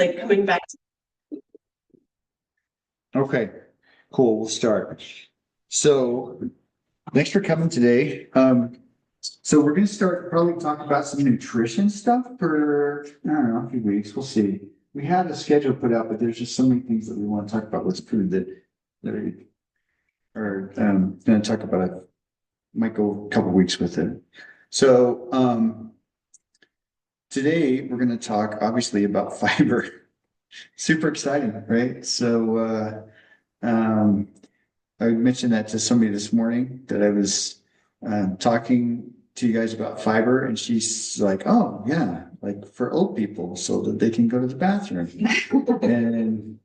like coming back to Okay, cool. We'll start. So thanks for coming today. So we're going to start probably talking about some nutrition stuff for, I don't know, a few weeks. We'll see. We had a schedule put out, but there's just so many things that we want to talk about with food that are going to talk about it. Might go a couple weeks with it. So today we're going to talk obviously about fiber. Super exciting, right? So I mentioned that to somebody this morning that I was talking to you guys about fiber, and she's like, "Oh yeah, like for old people, so that they can go to the bathroom." And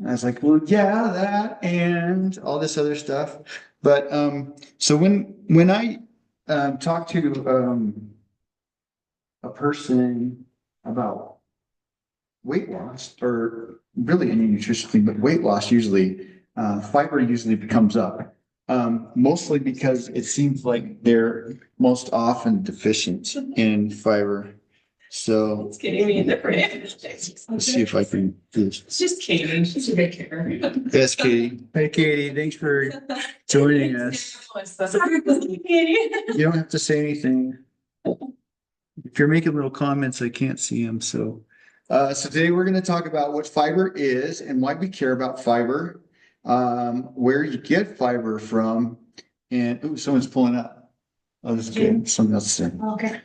I was like, "Well, yeah, that and all this other stuff." But so when I talk to a person about weight loss, or really any nutrition thing, but weight loss usually, fiber usually comes up. Mostly because it seems like they're most often deficient in fiber. So it's getting me in different. let's see if I can do this. It's just Katie. She's a big care. Yes, Katie. Hey, Katie, thanks for joining us. Katie. You don't have to say anything. If you're making little comments, I can't see them. So today we're going to talk about what fiber is and why we care about fiber, where you get fiber from, and ooh, someone's pulling up. Oh, this is good. Something else to say. Okay.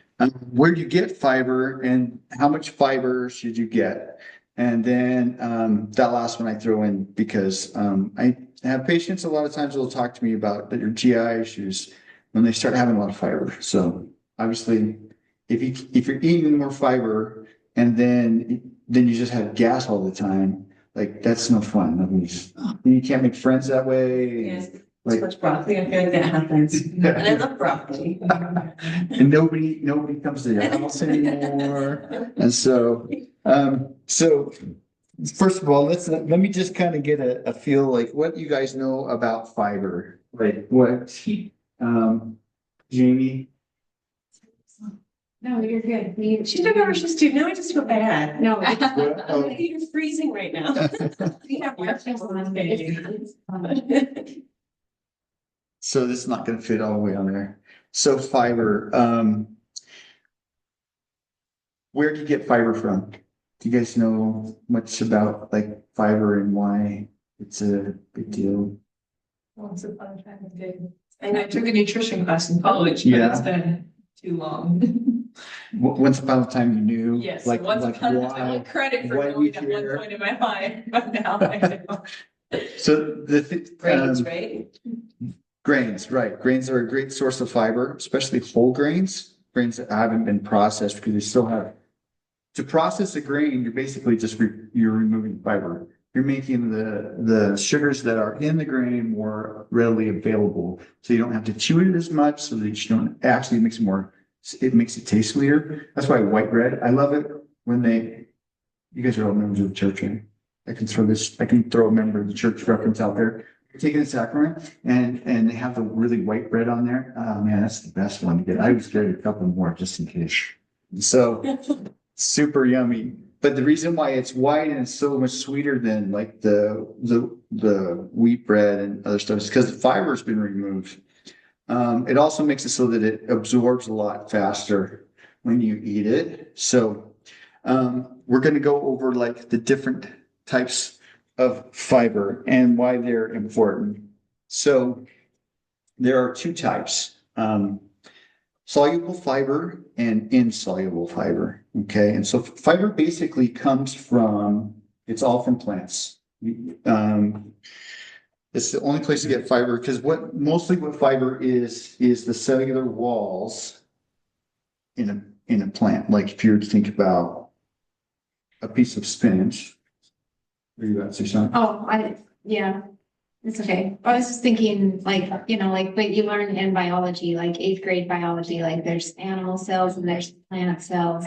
Where you get fiber and how much fiber should you get? And then that last one I throw in because I have patients a lot of times will talk to me about their GI issues when they start having a lot of fiber. So obviously, if you're eating more fiber and then you just have gas all the time, like that's no fun. I mean, you can't make friends that way. Yes. Like, Too much broccoli. I feel like that happens. And I love broccoli. and nobody comes to your house anymore. And so first of all, let me just kind of get a feel like what you guys know about fiber. Like what, Jamie? No, you're good. She took over. She's too. Now I just feel bad. No. Oh. You're freezing right now. We have breakfast on day. So this is not going to fit all the way on there. So fiber, where do you get fiber from? Do you guys know much about like fiber and why it's a big deal? Once upon a time I did. And I took a nutrition class in college, but Yeah. it's been too long. Once upon a time you knew? Yes, Like, once like upon a time, I why? want credit for why knowing we at one care? point in my life, but now I don't. So Grains, right? grains, right. Grains are a great source of fiber, especially whole grains, grains that haven't been processed because they still have. To process a grain, you're basically just you're removing fiber. You're making the sugars that are in the grain more readily available, so you don't have to chew it as much. So that you don't actually it makes it taste sweeter. That's why white bread. I love it when you guys are all members of the church, right? I can throw a member of the church reference out there. You're taking a sacrament and they have the really white bread on there. Oh man, that's the best one to get. I was getting a couple more just in case. So super yummy. But the reason why it's white and it's so much sweeter than like the wheat bread and other stuff is because the fiber's been removed. It also makes it so that it absorbs a lot faster when you eat it. So we're going to go over like the different types of fiber and why they're important. So there are two types, soluble fiber and insoluble fiber. Okay. And so fiber basically comes from, it's all from plants. It's the only place to get fiber because mostly what fiber is the cellular walls in a plant. Like if you were to think about a piece of spinach. Are you about to say something? Yeah, it's okay. I was just thinking like, like what you learn in biology, like 8th grade biology, like there's animal cells and there's plant cells.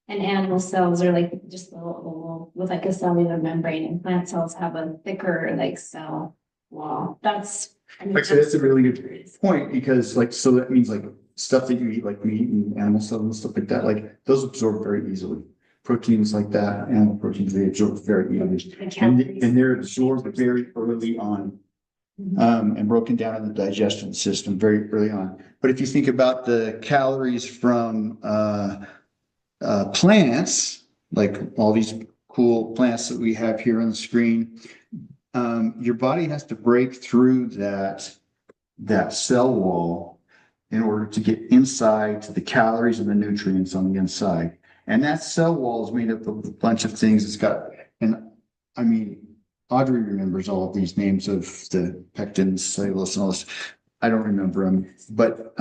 And animal cells are like just a little with like a cellular membrane, and plant cells have a thicker like cell wall. That's a really good point because so that means like stuff that you eat, like meat and animal cells and stuff like that, like those absorb very easily. proteins like that, animal proteins, they absorb very easily. And they're absorbed very early on, and broken down in the digestion system very early on. But if you think about the calories from plants, like all these cool plants that we have here on the screen, your body has to break through that cell wall in order to get inside to the calories and the nutrients on the inside. And that cell wall is made up of a bunch of things. It's got, and I mean, Audrey remembers all of these names of the pectins, cellulose, and all this. I don't remember them, but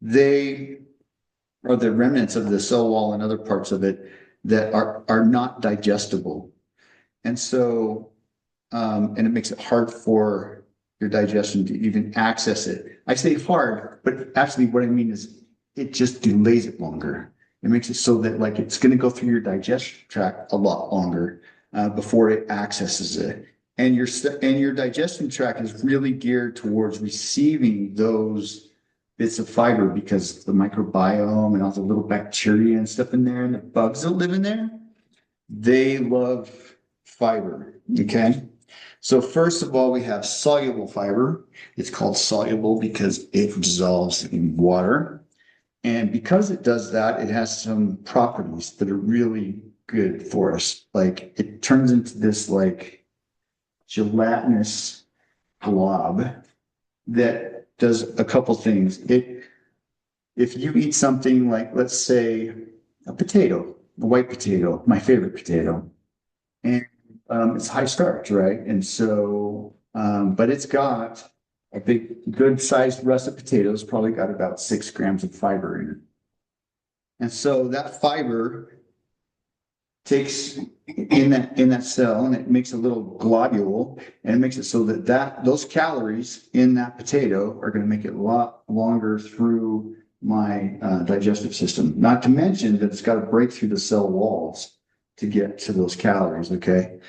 they are the remnants of the cell wall and other parts of it that are not digestible. And so, and it makes it hard for your digestion to even access it. I say hard, but actually what I mean is it just delays it longer. It makes it so that like it's going to go through your digestion tract a lot longer before it accesses it. And your digestion tract is really geared towards receiving those bits of fiber because the microbiome and all the little bacteria and stuff in there and the bugs that live in there, they love fiber. Okay. So first of all, we have soluble fiber. It's called soluble because it dissolves in water. And because it does that, it has some properties that are really good for us. Like it turns into this like gelatinous blob that does a couple things. If you eat something like, let's say, a potato, a white potato, my favorite potato, and it's high starch, right? And so, but it's got a big, good sized russet potatoes, probably got about 6 grams of fiber in it. And so that fiber takes in that cell and it makes a little globule and it makes it so that those calories in that potato are going to make it a lot longer through my digestive system. Not to mention that it's got to break through the cell walls to get to those calories. Okay.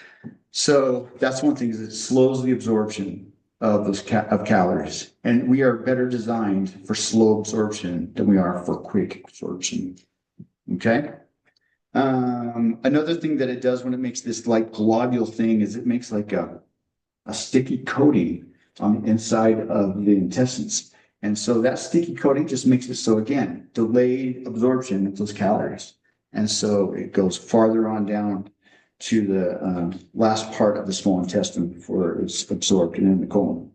So that's one thing, is it slows the absorption of those of calories. And we are better designed for slow absorption than we are for quick absorption. Okay. Another thing that it does when it makes this like globule thing is it makes like a sticky coating on the inside of the intestines. And so that sticky coating just makes it so, again, delayed absorption of those calories. And so it goes farther on down to the last part of the small intestine before it's absorbed and in the colon.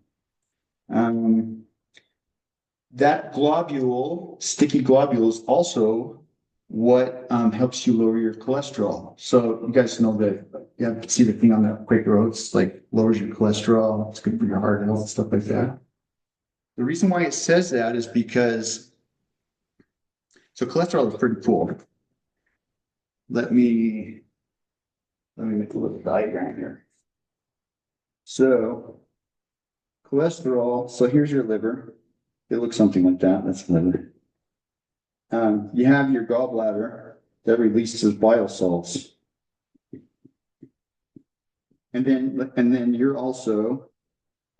That globule, sticky globule, is also what helps you lower your cholesterol. So you guys know that, yeah, see the thing on that Quaker Oats, like lowers your cholesterol, it's good for your heart health, stuff like that. The reason why it says that is because, so cholesterol is pretty cool. Let me make a little diagram here. So cholesterol, so here's your liver. It looks something like that, that's the liver. You have your gallbladder that releases bile salts. And then you're also,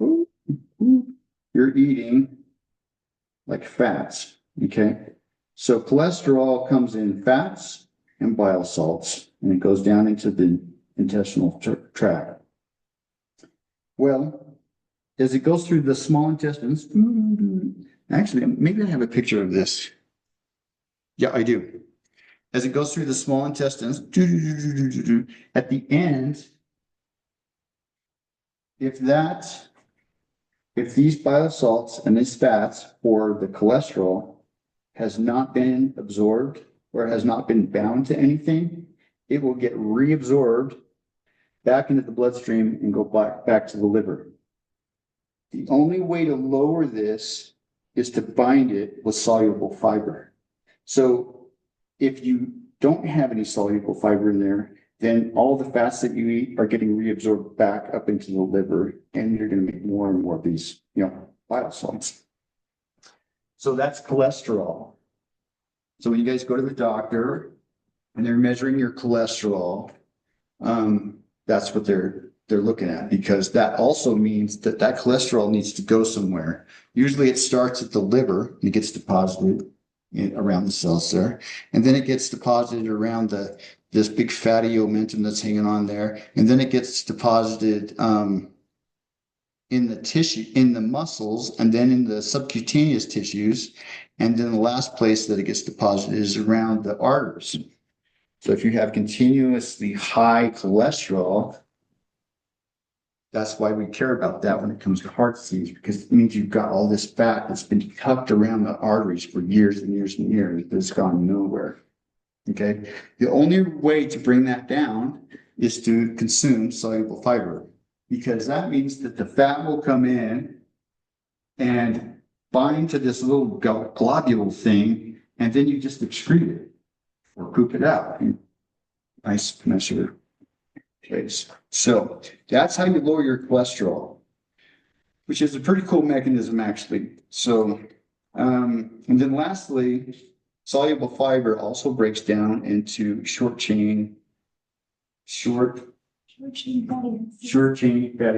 you're eating like fats, okay? So cholesterol comes in fats and bile salts, and it goes down into the intestinal tract. Well, as it goes through the small intestines, actually, maybe I have a picture of this. Yeah, I do. As it goes through the small intestines, at the end, if these bile salts and these fats or the cholesterol has not been absorbed or has not been bound to anything, it will get reabsorbed back into the bloodstream and go back to the liver. The only way to lower this is to bind it with soluble fiber. So if you don't have any soluble fiber in there, then all the fats that you eat are getting reabsorbed back up into the liver, and you're going to make more and more of these, bile salts. So that's cholesterol. So when you guys go to the doctor and they're measuring your cholesterol, that's what they're looking at, because that also means that cholesterol needs to go somewhere. Usually it starts at the liver and it gets deposited around the cells there, and then it gets deposited around the this big fatty omentum that's hanging on there, and then it gets deposited in the tissue, in the muscles, and then in the subcutaneous tissues. And then the last place that it gets deposited is around the arteries. So if you have continuously high cholesterol, that's why we care about that when it comes to heart disease, because it means you've got all this fat that's been tucked around the arteries for years and years and years that's gone nowhere. Okay. The only way to bring that down is to consume soluble fiber, because that means that the fat will come in and bind to this little globule thing, and then you just excrete it or poop it out. Nice measure case. So that's how you lower your cholesterol, which is a pretty cool mechanism, actually. So, and then lastly, soluble fiber also breaks down into short chain fatty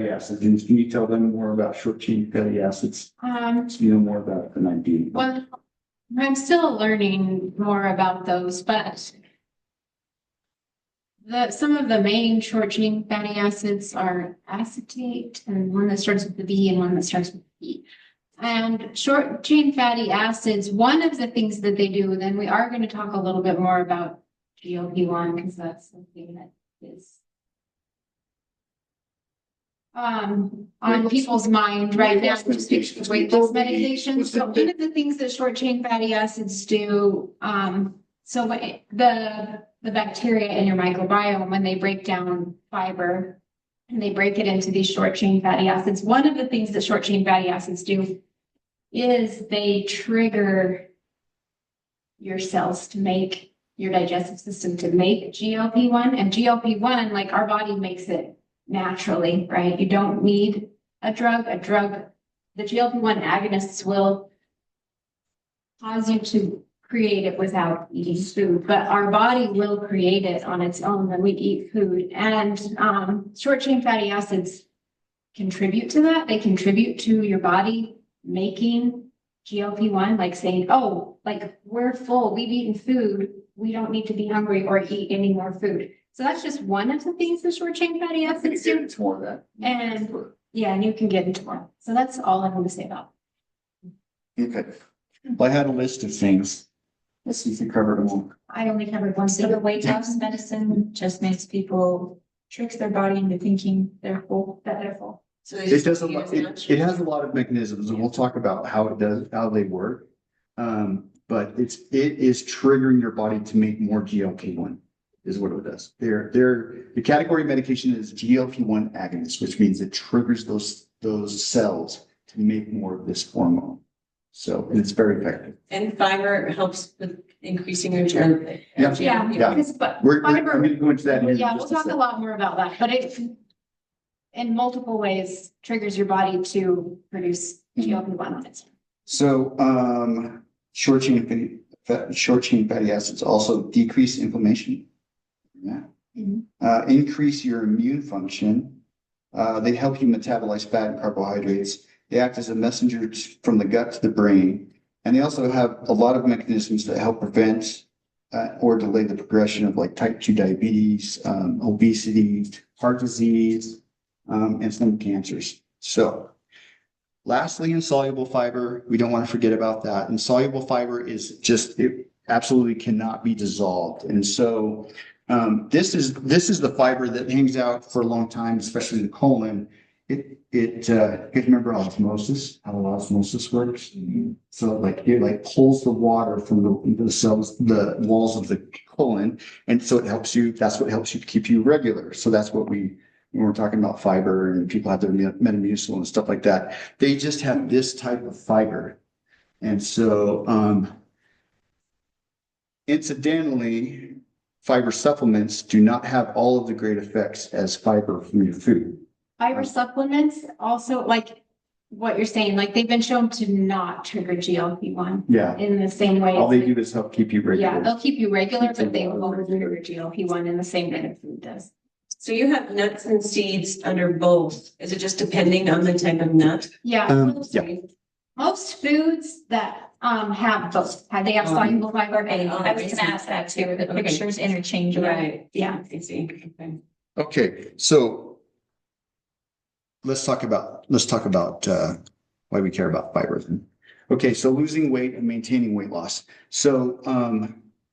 acids. And can you tell them more about short chain fatty acids? So you know more about it than I do. Well, I'm still learning more about those, but some of the main short chain fatty acids are acetate, and one that starts with the B and one that starts with the E. And short chain fatty acids, one of the things that they do, then we are going to talk a little bit more about GLP-1, because that's something that is on people's mind right now, just because weight loss medication. So one of the things that short chain fatty acids do, so the bacteria in your microbiome, when they break down fiber and they break it into these short chain fatty acids, one of the things that short chain fatty acids do is they trigger your cells to make, your digestive system to make GLP-1. And GLP-1, like our body makes it naturally, right? You don't need a drug. The GLP-1 agonists will cause you to create it without eating food, but our body will create it on its own when we eat food. And short chain fatty acids contribute to that. They contribute to your body making GLP-1, like saying, oh, like we're full, we've eaten food, we don't need to be hungry or eat any more food. So that's just one of the things the short chain fatty acids do. It's more of that. And yeah, and you can get into more. So that's all I'm going to say about it. Okay. Well, I had a list of things. Let's see if we covered them all. I only covered one. So the weight loss medicine just makes people tricks their body into thinking they're full, that they're full. So It does a lot, it has a lot of mechanisms, and we'll talk about how it does, how they work. But it is triggering your body to make more GLP-1 is what it does. The category of medication is GLP-1 agonist, which means it triggers those cells to make more of this hormone. So, and it's very effective. And fiber helps with increasing your energy. Yeah. Because, but I'm fiber, going to go into that. in yeah, just we'll a talk a second. lot more about that, but it in multiple ways triggers your body to produce GLP-1 on its own. So, short chain fatty acids also decrease inflammation. Yeah. Increase your immune function. They help you metabolize fat and carbohydrates. They act as a messenger from the gut to the brain. And they also have a lot of mechanisms that help prevent or delay the progression of like type 2 diabetes, obesity, heart disease, and some cancers. So lastly, insoluble fiber, we don't want to forget about that. Insoluble fiber is just, it absolutely cannot be dissolved. And so this is the fiber that hangs out for a long time, especially the colon. You guys remember osmosis, how osmosis works? So it pulls the water from the cells, the walls of the colon. And so that's what helps you to keep you regular. So that's what when we're talking about fiber and people have their Metamucil and stuff like that, they just have this type of fiber. And so, incidentally, fiber supplements do not have all of the great effects as fiber from your food. Fiber supplements also, like what you're saying, like they've been shown to not trigger GLP-1 Yeah. in the same way. All they do is help keep you regular. Yeah, they'll keep you regular, but they won't trigger GLP-1 in the same way that food does. So you have nuts and seeds under both. Is it just depending on the type of nut? Yeah. Yeah. Most foods that have both. They have soluble fiber and. I was gonna ask that too, the pictures interchangeable. Right. Yeah. I see. Okay. Okay, so let's talk about why we care about fiber. Okay, so losing weight and maintaining weight loss. So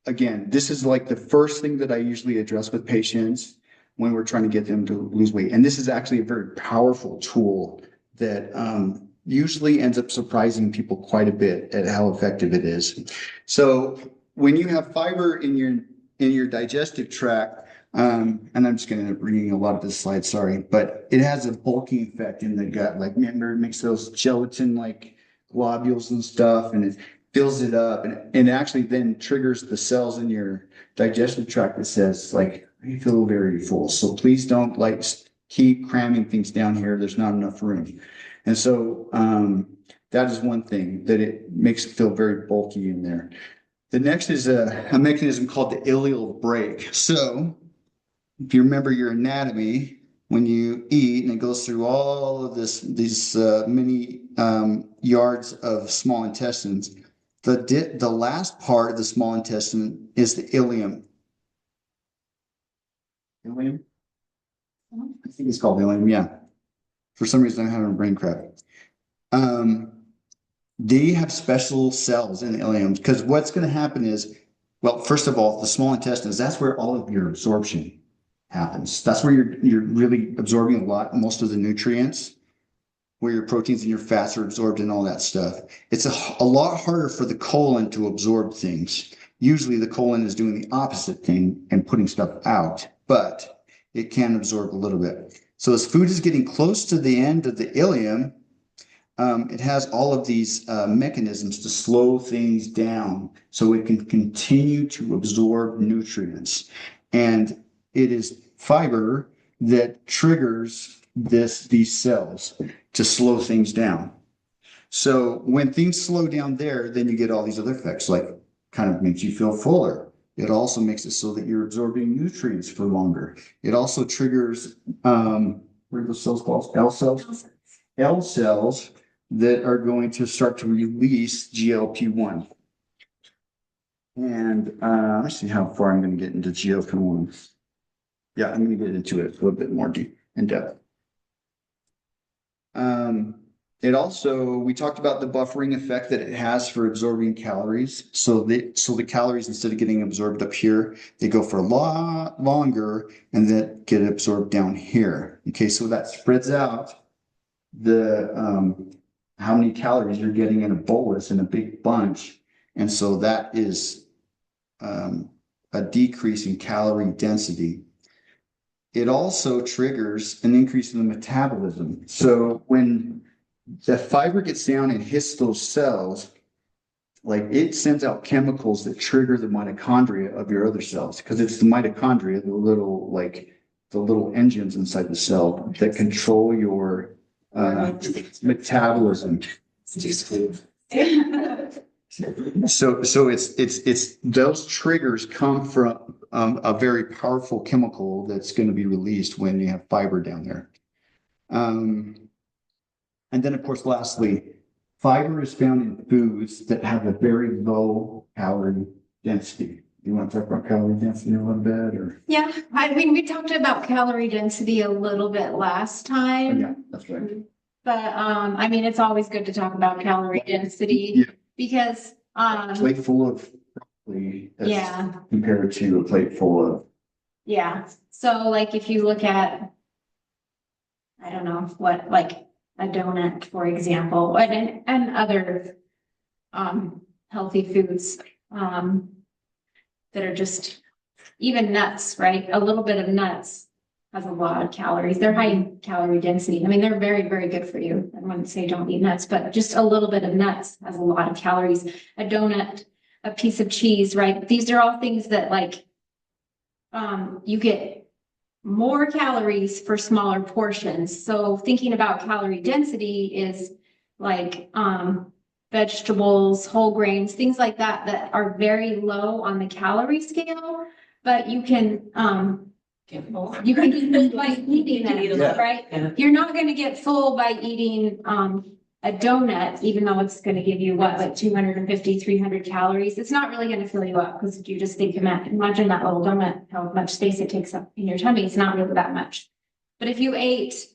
again, this is like the first thing that I usually address with patients when we're trying to get them to lose weight. And this is actually a very powerful tool that usually ends up surprising people quite a bit at how effective it is. So when you have fiber in your digestive tract, and I'm just going to reading a lot of this slide, sorry, but it has a bulking effect in the gut. Like, remember, it makes those gelatin like globules and stuff, and it fills it up, and it actually then triggers the cells in your digestive tract that says, like, you feel very full. So please don't like keep cramming things down here. There's not enough room. And so that is one thing that it makes it feel very bulky in there. The next is a mechanism called the ileal brake. So if you remember your anatomy, when you eat and it goes through all of these many yards of small intestines, the last part of the small intestine is the ileum. Ileum? I think it's called ileum, yeah. For some reason, I'm having a brain cramp. They have special cells in the ileum because what's going to happen is, well, first of all, the small intestines, that's where all of your absorption happens. That's where you're really absorbing most of the nutrients, where your proteins and your fats are absorbed and all that stuff. It's a lot harder for the colon to absorb things. Usually the colon is doing the opposite thing and putting stuff out, but it can absorb a little bit. So as food is getting close to the end of the ileum, it has all of these mechanisms to slow things down so it can continue to absorb nutrients. And it is fiber that triggers these cells to slow things down. So when things slow down there, then you get all these other effects, like kind of makes you feel fuller. It also makes it so that you're absorbing nutrients for longer. It also triggers, what are those cells called? L cells? L cells that are going to start to release GLP-1. And let's see how far I'm going to get into GLP-1. Yeah, I'm going to get into it a little bit more deep in depth. It also, we talked about the buffering effect that it has for absorbing calories. So the calories, instead of getting absorbed up here, they go for a lot longer and then get absorbed down here. Okay, so that spreads out the how many calories you're getting in a bolus in a big bunch. And so that is a decrease in calorie density. It also triggers an increase in the metabolism. So when the fiber gets down and hits those cells, like it sends out chemicals that trigger the mitochondria of your other cells, because it's the mitochondria, the little engines inside the cell that control your metabolism. So it's those triggers come from a very powerful chemical that's going to be released when you have fiber down there. And then, of course, lastly, fiber is found in foods that have a very low calorie density. You want to talk about calorie density a little bit, or? Yeah, I mean, we talked about calorie density a little bit last time. Yeah, that's right. But I mean, it's always good to talk about calorie density Yeah. because A plate full of broccoli as yeah. compared to a plate full of. Yeah, so like if you look at, I don't know, what, like a donut, for example, and other healthy foods that are just, even nuts, right? A little bit of nuts has a lot of calories. They're high in calorie density. I mean, they're very, very good for you. I wouldn't say don't eat nuts, but just a little bit of nuts has a lot of calories. A donut, a piece of cheese, right? These are all things that like you get more calories for smaller portions. So thinking about calorie density is like vegetables, whole grains, things like that, that are very low on the calorie scale, but you can get full by eating them, Yeah. right? Yeah. You're not going to get full by eating a donut, even though it's gonna give you what, like 250, 300 calories, it's not really gonna fill you up, because you just think, imagine that little donut, how much space it takes up in your tummy, it's not really that much. But if you ate,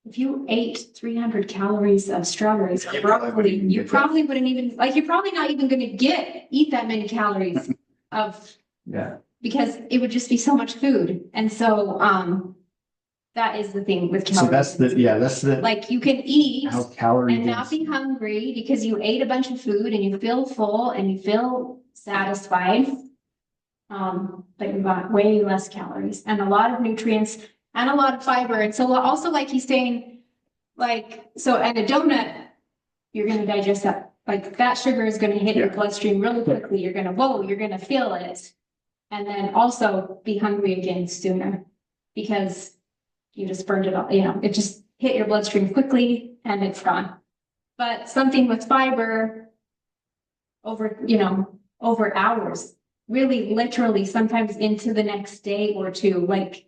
if you ate 300 calories of strawberries or broccoli, you probably wouldn't even, like, you're probably not even gonna eat that many calories of, Yeah. because it would just be so much food. And so, that is the thing with So calories. that's the, Like, you can eat how calorie and not be hungry because you ate a bunch of food and you feel full and you feel satisfied. But you got way less calories and a lot of nutrients and a lot of fiber. And so also, like he's saying, like, so at a donut, you're gonna digest that, like, that sugar is gonna hit your Yeah. bloodstream really quickly. You're gonna feel it. And then also be hungry again sooner because you just burned it all, it just hit your bloodstream quickly and it's gone. But something with fiber over hours, really literally sometimes into the next day or two, like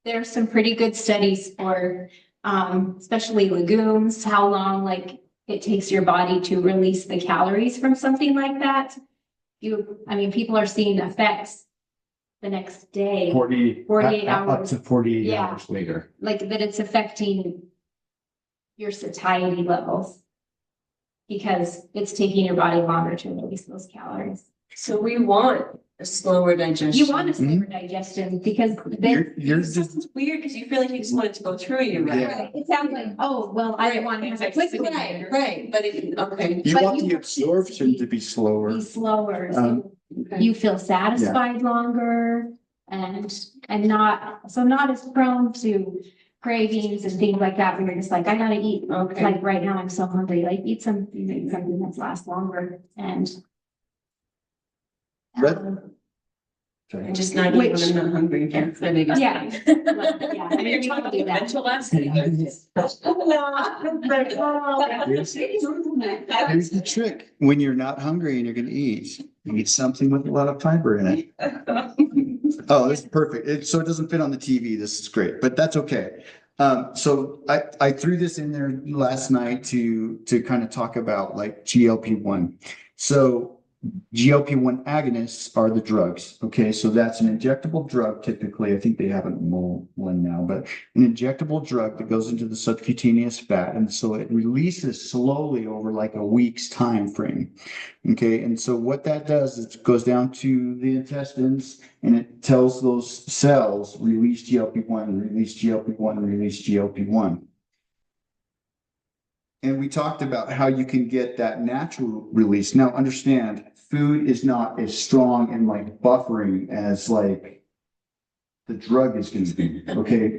there's some pretty good studies for, especially legumes, how long like it takes your body to release the calories from something like that. People are seeing effects the next day, 48 up hours. to 48 Yeah. hours later. Like that it's affecting your satiety levels because it's taking your body longer to release those calories. So we want a slower digestion. You want a slower digestion because then You're It's just, just weird because you feel like you just want it to go through you, right? Yeah. it sounds like, oh, well, I don't want to have it quickly. Right, but okay. you But want you the want it to absorption be- to be slower. Be slower, so Okay. you feel satisfied longer and not as prone to cravings and things like that, where you're just like, I gotta eat. Okay. Like right now, I'm so hungry, like eat something that lasts longer and. Red- I'm just not eating Which- when I'm not hungry again. So maybe. Yeah. Yeah. I mean, you're talking about mental aspect. Here's the trick. When you're not hungry and you're gonna eat something with a lot of fiber in it. Oh, this is perfect. So it doesn't fit on the TV. This is great, but that's okay. So I threw this in there last night to kind of talk about like GLP-1. So GLP-1 agonists are the drugs. Okay, so that's an injectable drug. Typically, I think they have one now, but an injectable drug that goes into the subcutaneous fat, and so it releases slowly over like a week's time frame. Okay, and so what that does is it goes down to the intestines and it tells those cells release GLP-1, release GLP-1, release GLP-1. And we talked about how you can get that natural release. Now, understand, food is not as strong and like buffering as like the drug is going to be. Okay,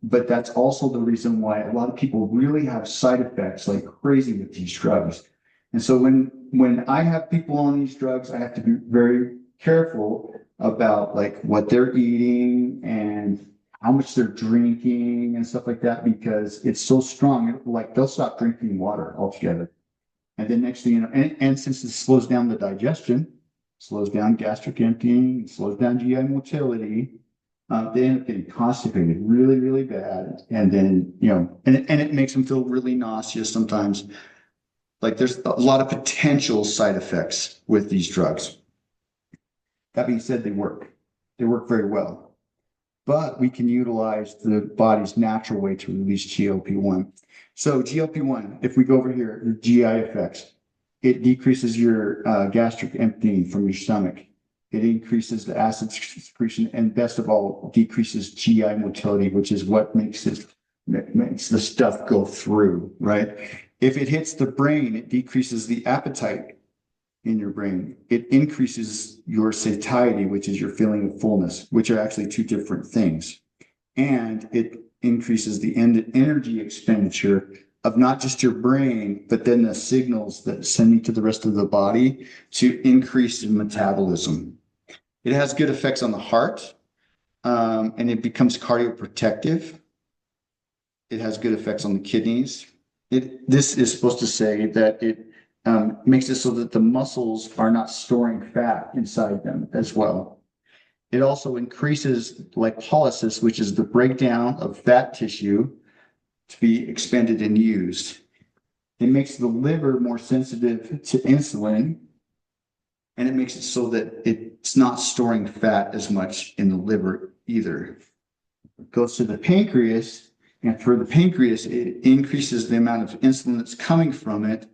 but that's also the reason why a lot of people really have side effects like crazy with these drugs. And so when I have people on these drugs, I have to be very careful about like what they're eating and how much they're drinking and stuff like that, because it's so strong. Like they'll stop drinking water altogether. And then next thing you know, and since it slows down the digestion, slows down gastric emptying, slows down GI motility, they end up getting constipated really, really bad. And then, and it makes them feel really nauseous sometimes. Like there's a lot of potential side effects with these drugs. That being said, they work. They work very well. But we can utilize the body's natural way to release GLP-1. So GLP-1, if we go over here, the GI effects, it decreases your gastric emptying from your stomach. It increases the acid secretion, and best of all, decreases GI motility, which is what makes the stuff go through, right? If it hits the brain, it decreases the appetite in your brain. It increases your satiety, which is your feeling of fullness, which are actually two different things. And it increases the energy expenditure of not just your brain, but then the signals that sending to the rest of the body to increase in metabolism. It has good effects on the heart, and it becomes cardioprotective. It has good effects on the kidneys. This is supposed to say that it makes it so that the muscles are not storing fat inside them as well. It also increases lipolysis, which is the breakdown of fat tissue to be expended and used. It makes the liver more sensitive to insulin. And it makes it so that it's not storing fat as much in the liver either. It goes to the pancreas, and for the pancreas, it increases the amount of insulin that's coming from it.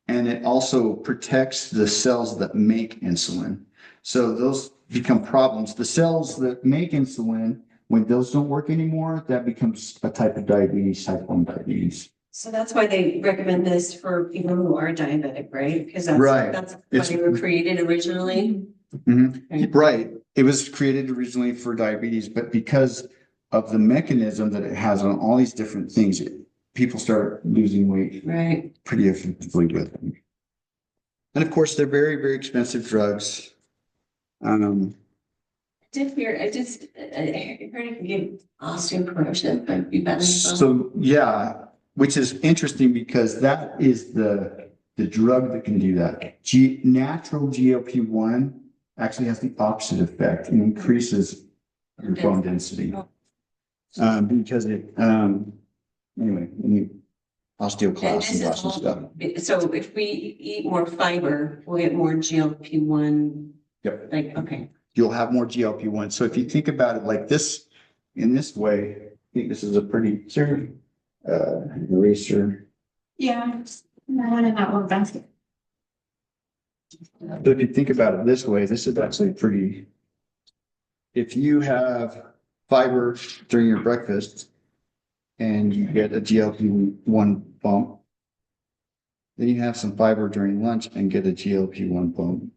And it also protects the cells that make insulin. So those become problems. The cells that make insulin, when those don't work anymore, that becomes a type of diabetes, type 1 diabetes. So that's why they recommend this for people who are diabetic, right? Because that's, Right. that's why It's- they were created originally. Mhm. Right. It was created originally for diabetes, but because of the mechanism that it has on all these different things, people start losing weight Right. pretty effectively with them. And of course, they're very, very expensive drugs. Did hear, I heard it can give osteoporosis, might be better. So, yeah, which is interesting because that is the drug that can do that. Natural GLP-1 actually has the opposite effect and increases your bone density. Because it, anyway, And osteoclast this and is lots of stuff. so if we eat more fiber, we'll get more GLP-1. Yep. Like, okay. You'll have more GLP-1. So if you think about it like this, in this way, I think this is a pretty eraser. Yeah. One in that one basket. So if you think about it this way, this is actually pretty. If you have fiber during your breakfast and you get a GLP-1 bump, then you have some fiber during lunch and get a GLP-1 bump.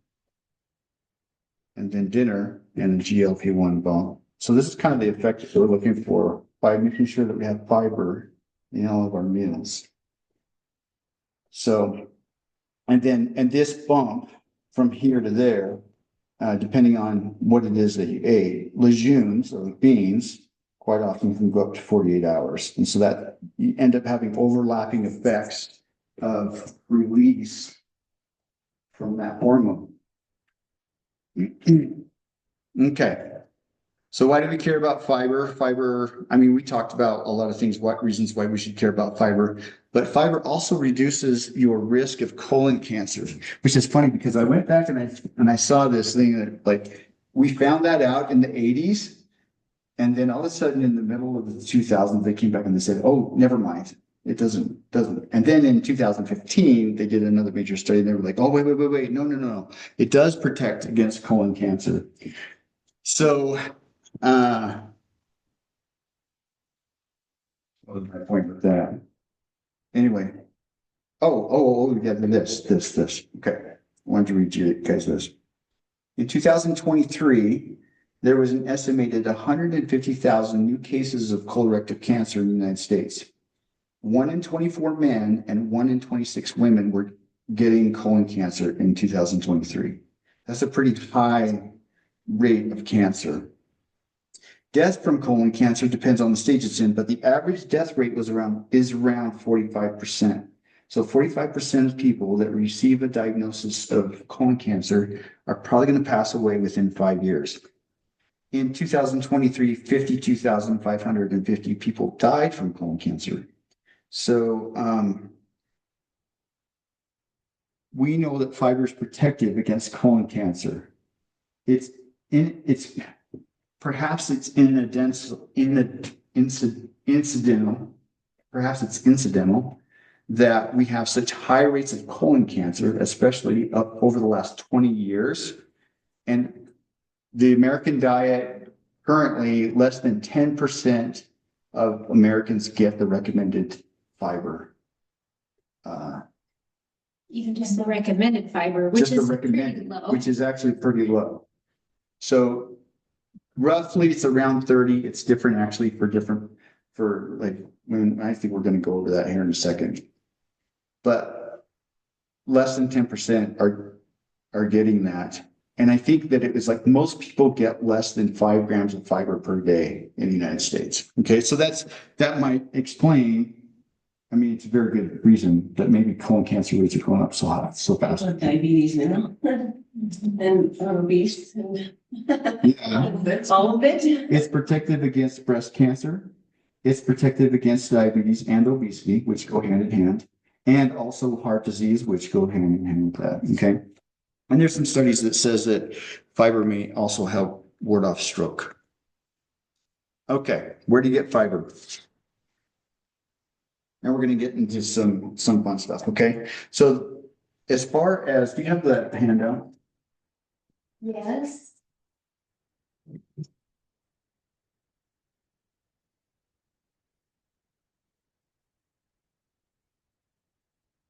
And then dinner and a GLP-1 bump. So this is kind of the effect that we're looking for by making sure that we have fiber in all of our meals. So, and this bump from here to there, depending on what it is that you ate, legumes or beans quite often can go up to 48 hours. And so that you end up having overlapping effects of release from that hormone. Okay. So why do we care about fiber? Fiber, I mean, we talked about a lot of things, what reasons why we should care about fiber, but fiber also reduces your risk of colon cancer, which is funny because I went back and I saw this thing that like, we found that out in the 80s. And then all of a sudden in the middle of the 2000s, they came back and they said, oh, never mind. It doesn't. And then in 2015, they did another major study and they were like, oh, wait. No. It does protect against colon cancer. So, what was my point with that? Anyway. Oh, yeah, this. Okay. I wanted to read you guys this. In 2023, there was an estimated 150,000 new cases of colorectal cancer in the United States. 1 in 24 men and 1 in 26 women were getting colon cancer in 2023. That's a pretty high rate of cancer. Death from colon cancer depends on the stage it's in, but the average death rate is around 45%. So 45% of people that receive a diagnosis of colon cancer are probably going to pass away within 5 years. In 2023, 52,550 people died from colon cancer. So we know that fiber is protective against colon cancer. Perhaps it's incidental that we have such high rates of colon cancer, especially over the last 20 years. And the American diet, currently less than 10% of Americans get the recommended fiber. Even just the recommended fiber, which Just the is pretty recommended, low. which is actually pretty low. So roughly it's around 30. It's different actually for like women. I think we're going to go over that here in a second. But less than 10% are getting that. And I think that it was like most people get less than 5 grams of fiber per day in the United States. Okay, so that might explain. I mean, it's a very good reason that maybe colon cancer rates are going up so fast. Diabetes now. And obese and Yeah. that's all of it. It's protective against breast cancer. It's protective against diabetes and obesity, which go hand in hand, and also heart disease, which go hand in hand with that. Okay. And there's some studies that says that fiber may also help ward off stroke. Okay, where do you get fiber? Now we're going to get into some fun stuff. Okay. So as far as, do you have the handout? Yes.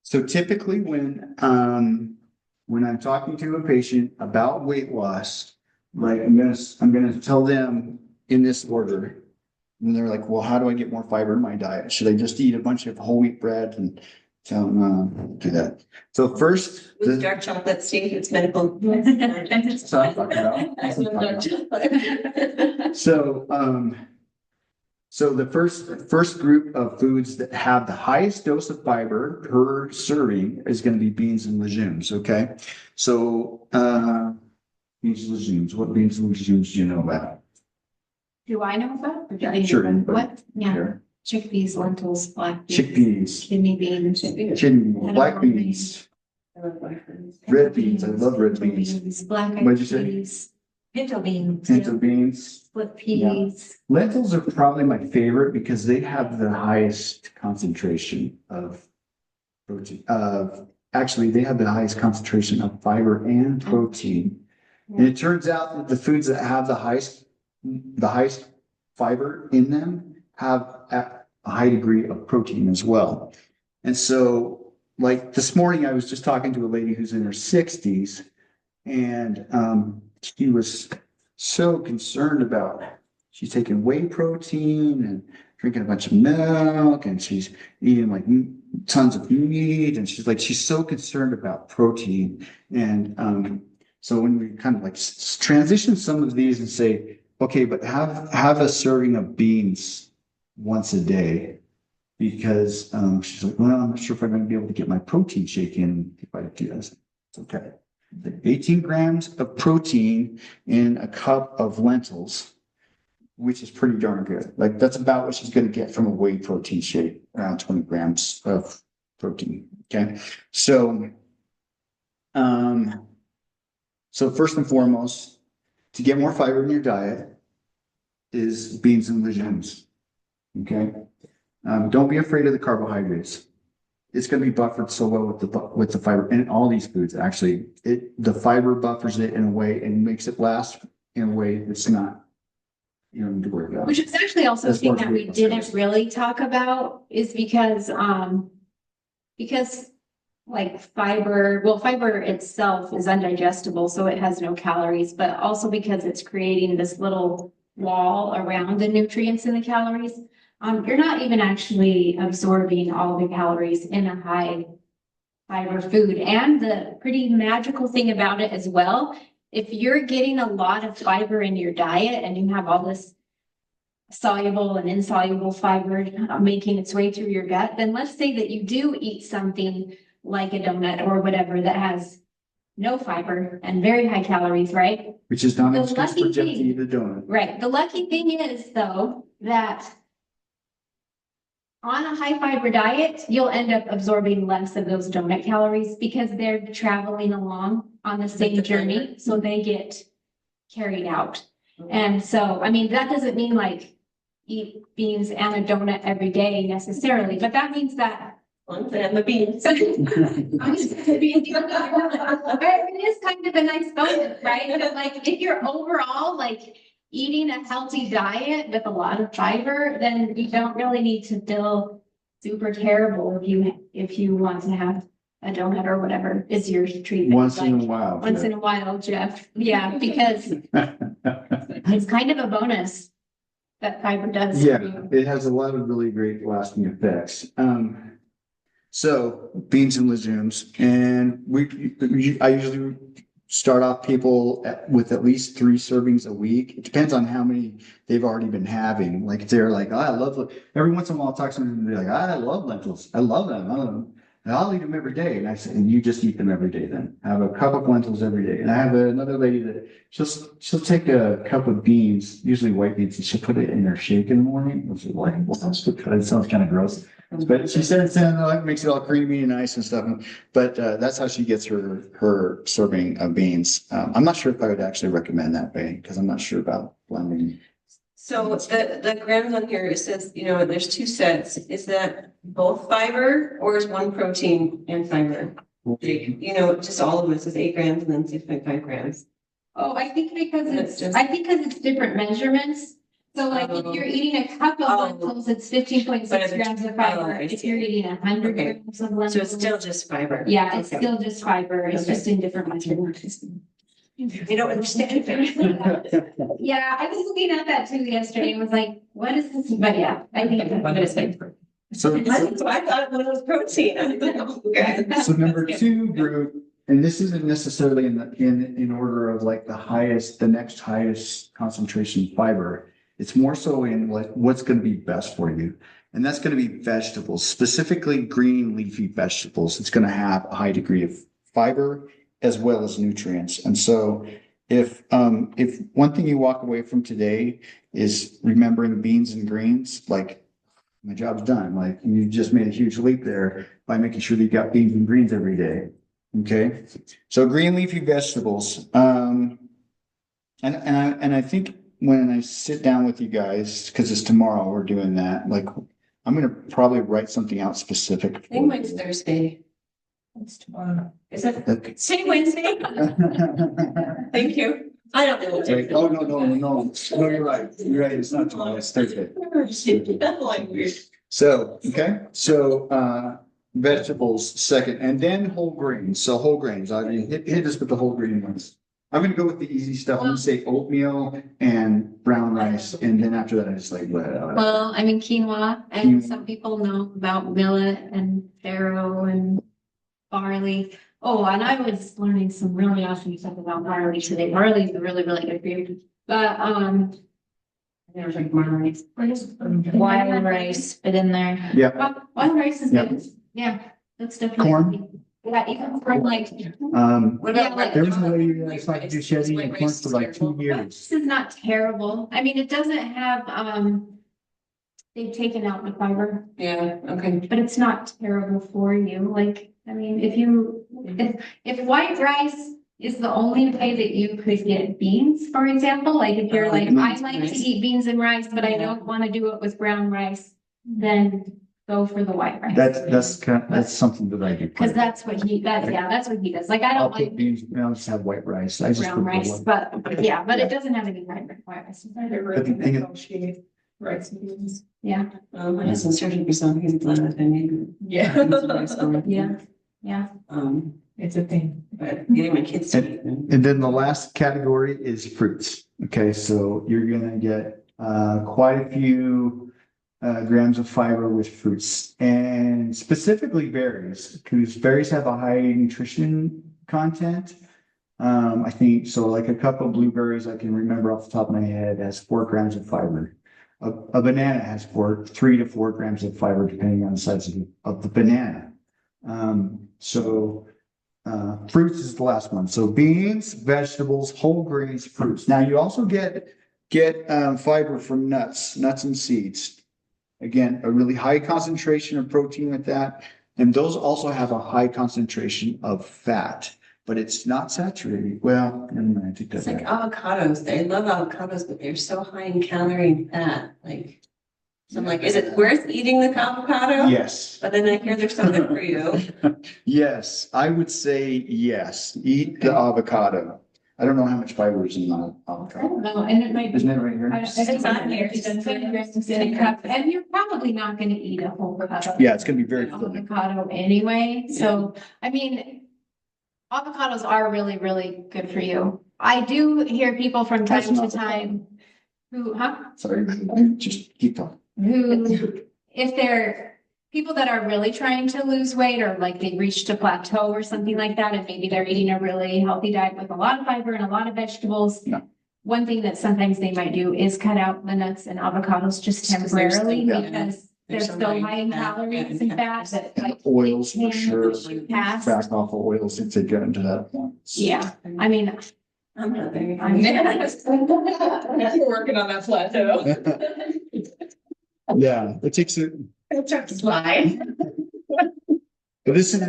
So typically when I'm talking to a patient about weight loss, like I'm gonna tell them in this order. And they're like, well, how do I get more fiber in my diet? Should I just eat a bunch of whole wheat bread? And tell them, do that. So first, With dark chocolate, Steve, it's medical. That's what I'm talking about. That's what I'm talking about. So the first group of foods that have the highest dose of fiber per serving is going to be beans and legumes. Okay. So, beans and legumes, what beans and legumes do you know about? Do I know about? Or do Yeah, they sure. know? What? Yeah, Sure. chickpeas, lentils, black beans, Chickpeas, kidney beans. kidney, black beans, red beans. I love red pinto beans. Black eyed What'd you say? peas, Pinto beans. Pinto beans. split peas. Lentils are probably my favorite because they have the highest concentration of protein. Actually, they have the highest concentration of fiber and protein. And it turns out that the foods that have the highest fiber in them have a high degree of protein as well. And so, like this morning, I was just talking to a lady who's in her 60s, and she was so concerned about she's taking whey protein and drinking a bunch of milk, and she's eating like tons of meat, and she's so concerned about protein. And so when we kind of like transition some of these and say, okay, but have a serving of beans once a day, because she's like, well, I'm not sure if I'm going to be able to get my protein shake in if I do this. It's okay. 18 grams of protein in a cup of lentils, which is pretty darn good. Like that's about what she's going to get from a whey protein shake, around 20 grams of protein. Okay. So first and foremost, to get more fiber in your diet is beans and legumes. Okay. Don't be afraid of the carbohydrates. It's going to be buffered so well with the fiber and all these foods. Actually, the fiber buffers it in a way and makes it last in a way that's not, you don't need to worry about. Which is actually also As far something as that we weight loss didn't goes. really talk about is because like fiber itself is undigestible, so it has no calories, but also because it's creating this little wall around the nutrients and the calories. You're not even actually absorbing all the calories in a high fiber food. And the pretty magical thing about it as well, if you're getting a lot of fiber in your diet and you have all this soluble and insoluble fiber making its way through your gut, then let's say that you do eat something like a donut or whatever that has no fiber and very high calories, right? Which is not The an excuse for lucky Jeff to thing- eat a donut. Right. The lucky thing is though, that on a high fiber diet, you'll end up absorbing less of those donut calories because they're traveling along on the same the journey, fiber. so they get carried out. And so, I mean, that doesn't mean like eat beans and a donut every day necessarily, but that means that One and the beans. it is kind of a nice bonus, right? But like, if you're overall like eating a healthy diet with a lot of fiber, then you don't really need to feel super terrible if you want to have a donut or whatever is your treatment. Once in a Like, while. Once in a while, Jeff. Yeah, because it's kind of a bonus that fiber does. for Yeah, you. it has a lot of really great lasting effects. So beans and legumes, and I usually start off people with at least 3 servings a week. It depends on how many they've already been having. Like if they're like, oh, I love, every once in a while I'll talk to them and they're like, I love lentils. I love them. And I'll eat them every day. And I said, and you just eat them every day then. Have a cup of lentils every day. And I have another lady that she'll take a cup of beans, usually white beans, and she'll put it in her shake in the morning. Which is like, well, it sounds kind of gross. But she said it makes it all creamy and nice and stuff. But that's how she gets her serving of beans. I'm not sure if I would actually recommend that way because I'm not sure about blending. So the grams on here, it says, there's two sets. Is that both fiber or is one protein and fiber? Just all of them, it says 8 grams and then 6.5 grams. Oh, I think because It's just- it's different measurements. So like if you're eating a cup Oh. of lentils, it's 15.6 But if it's- grams of fiber. oh, I If see. you're eating 100 Okay. grams of lentils. So it's still just fiber. Yeah, it's Okay. still just fiber. It's Okay. just in different measurements. I don't understand it. Yeah, I was looking at that too yesterday and was like, what is this? But yeah, I think that's what it's like. So, I thought it was protein. Okay. so number 2 group, and this isn't necessarily in order of like the next highest concentration fiber. It's more so in like what's going to be best for you. And that's going to be vegetables, specifically green leafy vegetables. It's going to have a high degree of fiber as well as nutrients. And so if one thing you walk away from today is remembering beans and greens, like my job's done. Like you just made a huge leap there by making sure that you got beans and greens every day. Okay. So green leafy vegetables. And I think when I sit down with you guys, because it's tomorrow, we're doing that. Like I'm going to probably write something out specific. I think mine's Thursday. It's tomorrow. Is it? Say Wednesday. Thank you. I don't know. Like, oh, no, you're right. You're right. It's not tomorrow, it's Thursday. Like weird. So, okay, so, vegetables second, and then whole grains. So whole grains, I mean, hit us with the whole grain ones. I'm gonna go with the easy stuff. I'm gonna say oatmeal and brown rice, and then after that, I just like, well, Well, I mean quinoa, and Quinoa. some people know about millet and farro and barley. Oh, and I was learning some really awesome stuff about barley today. Barley is really, really good for you. But, There's like more rice. Wild rice, fit in there. yeah, wild rice is Yep. good. Yeah, that's definitely. Corn? Yeah, even corn, like, What Yeah, about? like- there was a lady that White started rice? Duchenne White and rice corn is for like 2 terrible. years. this is not terrible. I mean, it doesn't have, they've taken out the fiber, Yeah, okay. but it's not terrible for you. Like, I mean, if white rice is the only way that you could get beans, for example, like if you're Oh, like, beans I and like to rice. eat beans and rice, but I Yeah. don't want to do it with brown rice, then go for the white rice. That's something that I do. Cause that's what that's what he does. Like, I I'll don't put like beans, I'll just have white rice. I just brown put rice, but yeah, but it doesn't have any white rice. But the thing is- Rice and beans. Yeah, My husband's searching for something he's glad I need. yeah, yeah. It's a thing. But getting my kids to eat them. And then the last category is fruits. Okay, so you're gonna get quite a few grams of fiber with fruits and specifically berries, because berries have a high nutrition content. I think so, like a cup of blueberries, I can remember off the top of my head, has 4 grams of fiber. A banana has 3 to 4 grams of fiber, depending on the size of the banana. Fruits is the last one. So beans, vegetables, whole grains, fruits. Now you also get fiber from nuts and seeds. Again, a really high concentration of protein with that. And those also have a high concentration of fat, but it's not saturated. Well, never mind, I take that It's like back. avocados. I love avocados, but they're so high in calorie and fat. Like, so I'm like, is it worth eating the avocado? Yes. But then I hear they're so good for you. Yes, I would say yes. Eat the avocado. I don't know how much fiber is in the I avocado. don't know, and it might be. Isn't it right here? It's on here, it's 10 grams in a cup, and you're probably not gonna eat a whole cup. Yeah, it's gonna be very filling. Avocado anyway, so, I mean, avocados are really, really good for you. I do hear people from time That's to not- time who, Sorry, just keep talking. who, if they're people that are really trying to lose weight or like they reached a plateau or something like that, and maybe they're eating a really healthy diet with a lot of fiber and a lot of vegetables. Yeah. One thing that sometimes they might do is cut out the nuts and avocados just temporarily Yeah. because They're so high in calories and fat that like. Oils for sure. Pass. Back off of oils if they get into that point. Yeah, I mean, I'm not there. I'm. We're working on that plateau. Yeah, it takes it, Slide. but this is.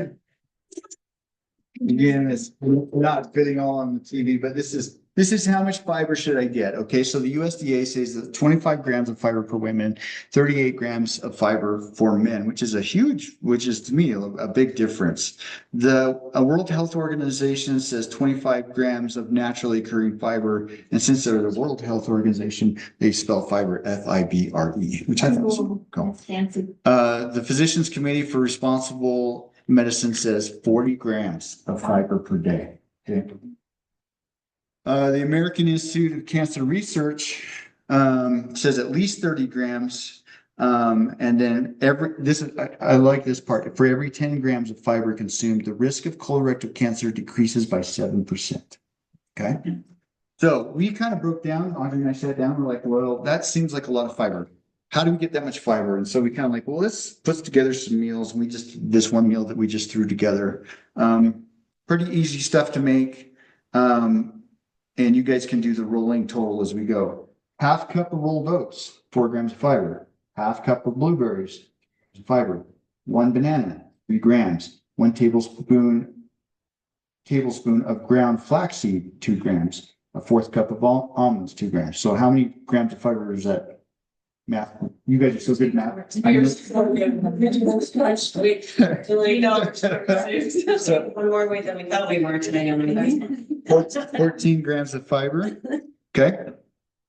Again, it's not fitting all on the TV, but this is how much fiber should I get? Okay, so the USDA says that 25 grams of fiber per women, 38 grams of fiber for men, which is to me a big difference. The World Health Organization says 25 grams of naturally occurring fiber, and since they're the World Health Organization, they spell fiber FIBRE, which I thought was cool. Fancy. The Physicians Committee for Responsible Medicine says 40 grams of fiber per day. Okay. The American Institute of Cancer Research says at least 30 grams. And then I like this part. For every 10 grams of fiber consumed, the risk of colorectal cancer decreases by 7%. Okay. So we kind of broke down, Audrey and I sat down, we're like, well, that seems like a lot of fiber. How do we get that much fiber? And so we kind of like, well, let's put together some meals. And we just, this one meal that we just threw together. Pretty easy stuff to make. And you guys can do the rolling total as we go. Half cup of rolled oats, 4 grams of fiber. Half cup of blueberries, fiber. 1 banana, 3 grams. 1 tablespoon of ground flaxseed, 2 grams. A 1/4 cup of almonds, 2 grams. So how many grams of fiber is that? Math. You guys are so good at math. One more weight than we thought we were today on the guys. 14 grams of fiber. Okay.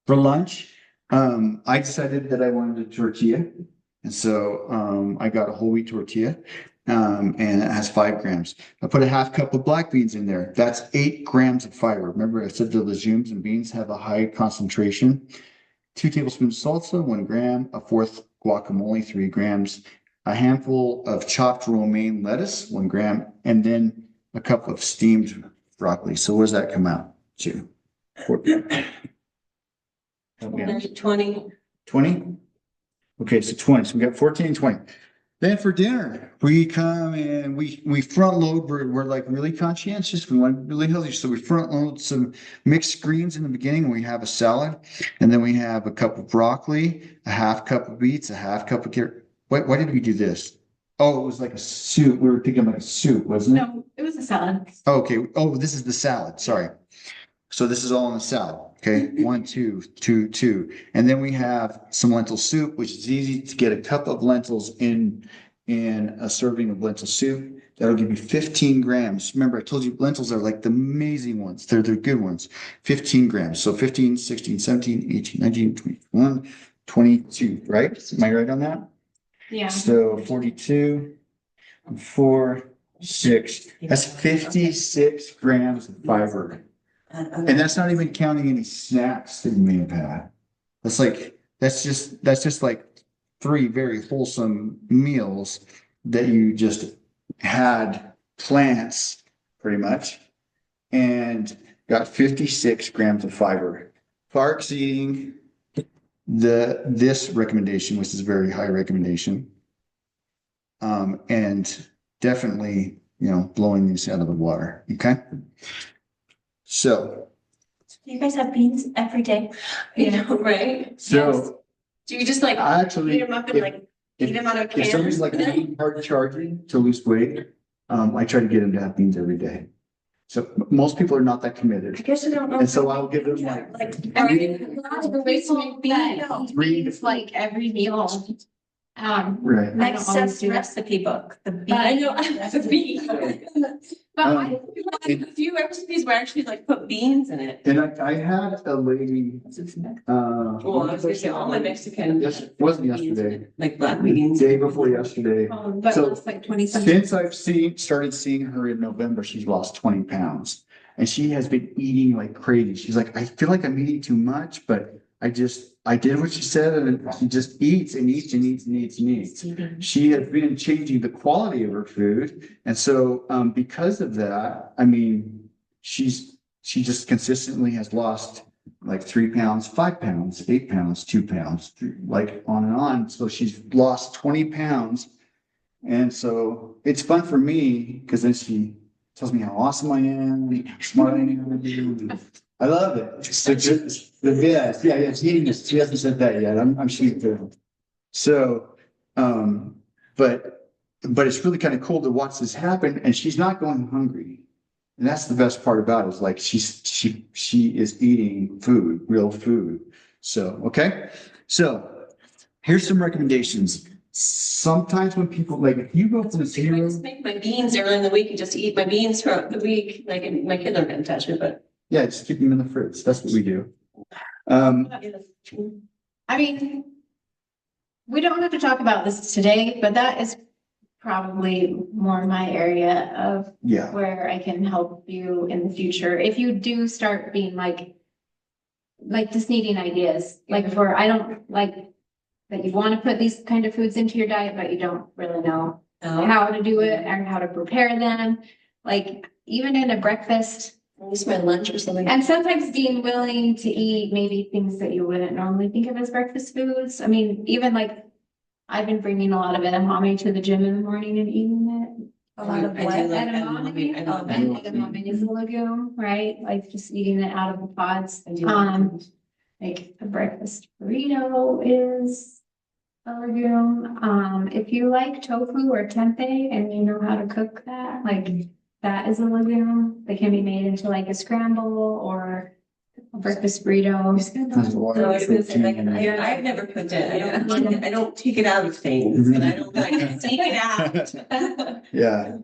For lunch, I decided that I wanted a tortilla. And so I got a whole wheat tortilla. And it has 5 grams. I put a 1/2 cup of black beans in there. That's 8 grams of fiber. Remember, I said the legumes and beans have a high concentration. 2 tablespoons salsa, 1 gram, a 1/4 guacamole, 3 grams, a handful of chopped romaine lettuce, 1 gram, and then a cup of steamed broccoli. So what does that come out to? 20. 20? Okay, so 20. So we got 14 and 20. Then for dinner, we come and we front load. We're like really conscientious. We want really healthy. So we front load some mixed greens in the beginning. We have a salad, and then we have a cup of broccoli, a 1/2 cup of beets, a 1/2 cup of carrot. Why did we do this? Oh, it was like a soup. We were thinking like a soup, wasn't it? No, it was a salad. Okay. Oh, this is the salad. Sorry. So this is all in the salad. Okay. 1, 2, 2, 2. And then we have some lentil soup, which is easy to get a cup of lentils in a serving of lentil soup. That'll give you 15 grams. Remember, I told you lentils are like the amazing ones. They're the good ones. 15 grams. So 15, 16, 17, 18, 19, 21, 22, right? Am I right on that? Yeah. So 42, 4, 6. That's 56 grams of fiber. And that's not even counting any snacks that you may have had. That's just like 3 very wholesome meals that you just had plants pretty much and got 56 grams of fiber. Far exceeding this recommendation, which is a very high recommendation. And definitely, blowing these out of the water. Okay. So. Do you guys have beans every day? Right? So. Do you just like I heat actually, them up and like eat them out of if somebody's cans? like really hard charging to lose weight, I try to get them to have beans every day. So most people are not that I committed. guess I don't know. And so I'll give them like, I mean, lots of ways to make beans, beans like every meal. right. Next I don't always up, do that. recipe book, the bean. But I know the bean. But Um, I feel like a few recipes where I actually like put beans in it. And I had a lady, Well, I was gonna say all my Mexican. Yes, it wasn't yesterday. Like black beans. Day before yesterday. But So, it's like 20-something. Since I've started seeing her in November, she's lost 20 pounds. And she has been eating like crazy. She's like, I feel like I'm eating too much, but I did what she said, and she just eats and eats and eats and eats and eats. She has been changing the quality of her food. And so, because of that, I mean, she just consistently has lost like 3 pounds, 5 pounds, 8 pounds, 2 pounds, like on and on. So she's lost 20 pounds. And so it's fun for me because then she tells me how awesome I am, how smart I am. I love it. It's yeah, she hasn't said that yet. I'm shooting through. So, but it's really kind of cool to watch this happen, and she's not going hungry. And that's the best part about it, is like she is eating food, real food. So, okay. So here's some recommendations. Sometimes when people like, if you go from I zero, just make my beans early in the week and just eat my beans throughout the week. Like, and my kids aren't gonna touch it, but. yeah, just keep them in the fridge. That's what we do. I mean, we don't have to talk about this today, but that is probably more my area of Yeah, where I can help you in the future. If you do start being like just needing ideas, like for, I don't like that you want to put these kind of foods into your diet, but you don't really know how to do it or how to prepare them. Like even in a breakfast, At least my lunch or something. and sometimes being willing to eat maybe things that you wouldn't normally think of as breakfast foods. I mean, even like I've been bringing a lot of edamame to the gym in the morning and eating it. A lot of I do what? like Edamame. edamame. I love And edamame. edamame is a legume, right? Like just eating it out of the pods. I do like Like a breakfast burrito is a legume. If you like tofu or tempeh and you know how to cook that, like that is a legume. They can be made into like a scramble or a breakfast burrito. there's a lot No, I of was gonna say, like, protein in it. I've never cooked it. I don't take it out of things, but I don't like take it out. Yeah.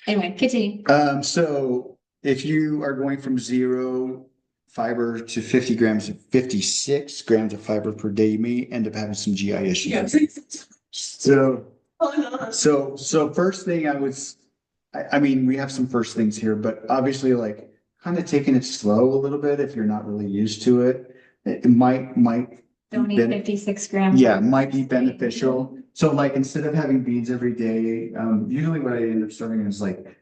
Anyway, continue. So if you are going from 0 fiber to 50 grams of 56 grams of fiber per day, you may end up having some GI issues. So, Oh, no. so first thing I mean, we have some first things here, but obviously like kind of taking it slow a little bit if you're not really used to it. It might Don't eat ben- 56 grams. yeah, might be beneficial. So like instead of having beans every day, usually what I end up starting is like,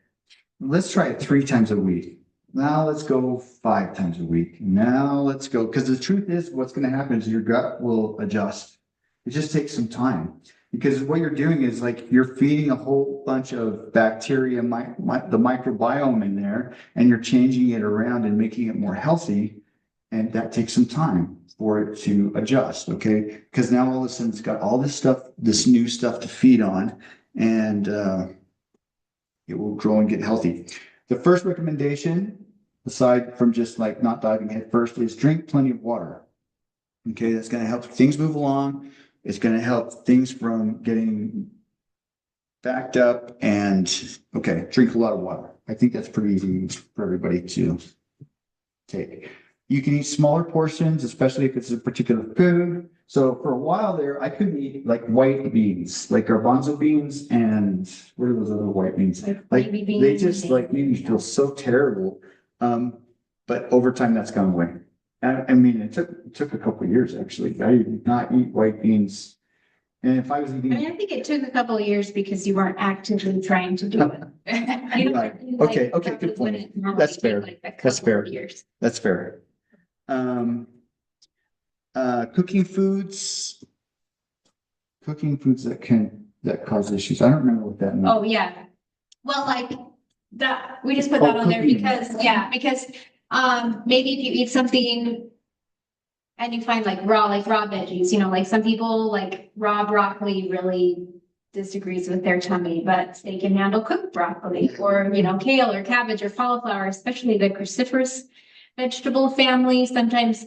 let's try it 3 times a week. Now let's go 5 times a week. Now let's go, because the truth is what's going to happen is your gut will adjust. It just takes some time because what you're doing is like you're feeding a whole bunch of bacteria, the microbiome in there, and you're changing it around and making it more healthy. And that takes some time for it to adjust, okay? Because now all of a sudden it's got all this stuff, this new stuff to feed on, and it will grow and get healthy. The first recommendation, aside from just like not diving head first, is drink plenty of water. Okay, that's going to help things move along. It's going to help things from getting backed up, and okay, drink a lot of water. I think that's pretty easy for everybody to take. You can eat smaller portions, especially if it's a particular food. So for a while there, I couldn't eat like white beans, like garbanzo beans, and what are those other white beans? Like Like baby beans. they just like made me feel so terrible. But over time that's gone away. I mean, it took a couple of years actually. I did not eat white beans. And if I was I mean, eating, I think it took a couple of years because you weren't actively trying to do it. You know, Right. like, Okay, that good was point. when it normally That's took, fair. like, a That's couple of fair. years. that's fair. Cooking foods that cause issues. I don't remember what that means. Oh, yeah. Well, like that, we just put Oh, that on there cooking. because maybe if you eat something and you find like raw veggies, you know, like some people like raw broccoli really disagrees with their tummy, but they can handle cooked broccoli or, you know, kale or cabbage or cauliflower, especially the cruciferous vegetable family. Sometimes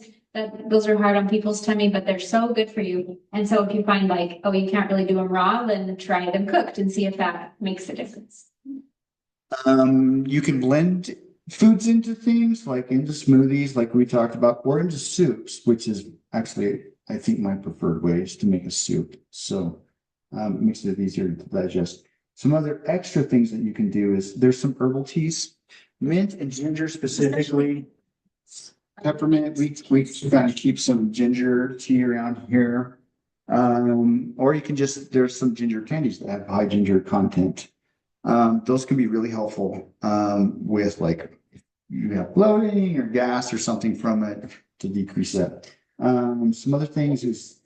those are hard on people's tummy, but they're so good for you. And so if you find like, oh, you can't really do them raw, then try them cooked and see if that makes a difference. You can blend foods into things like into smoothies, like we talked about, or into soups, which is actually, I think, my preferred way is to make a soup. So it makes it easier to digest. Some other extra things that you can do is there's some herbal teas, mint and ginger specifically. Peppermint, we kind of keep some ginger tea around here. Or you can just, there's some ginger candies that have high ginger content. Those can be really helpful with like you have bloating or gas or something from it to decrease that. Some other things is,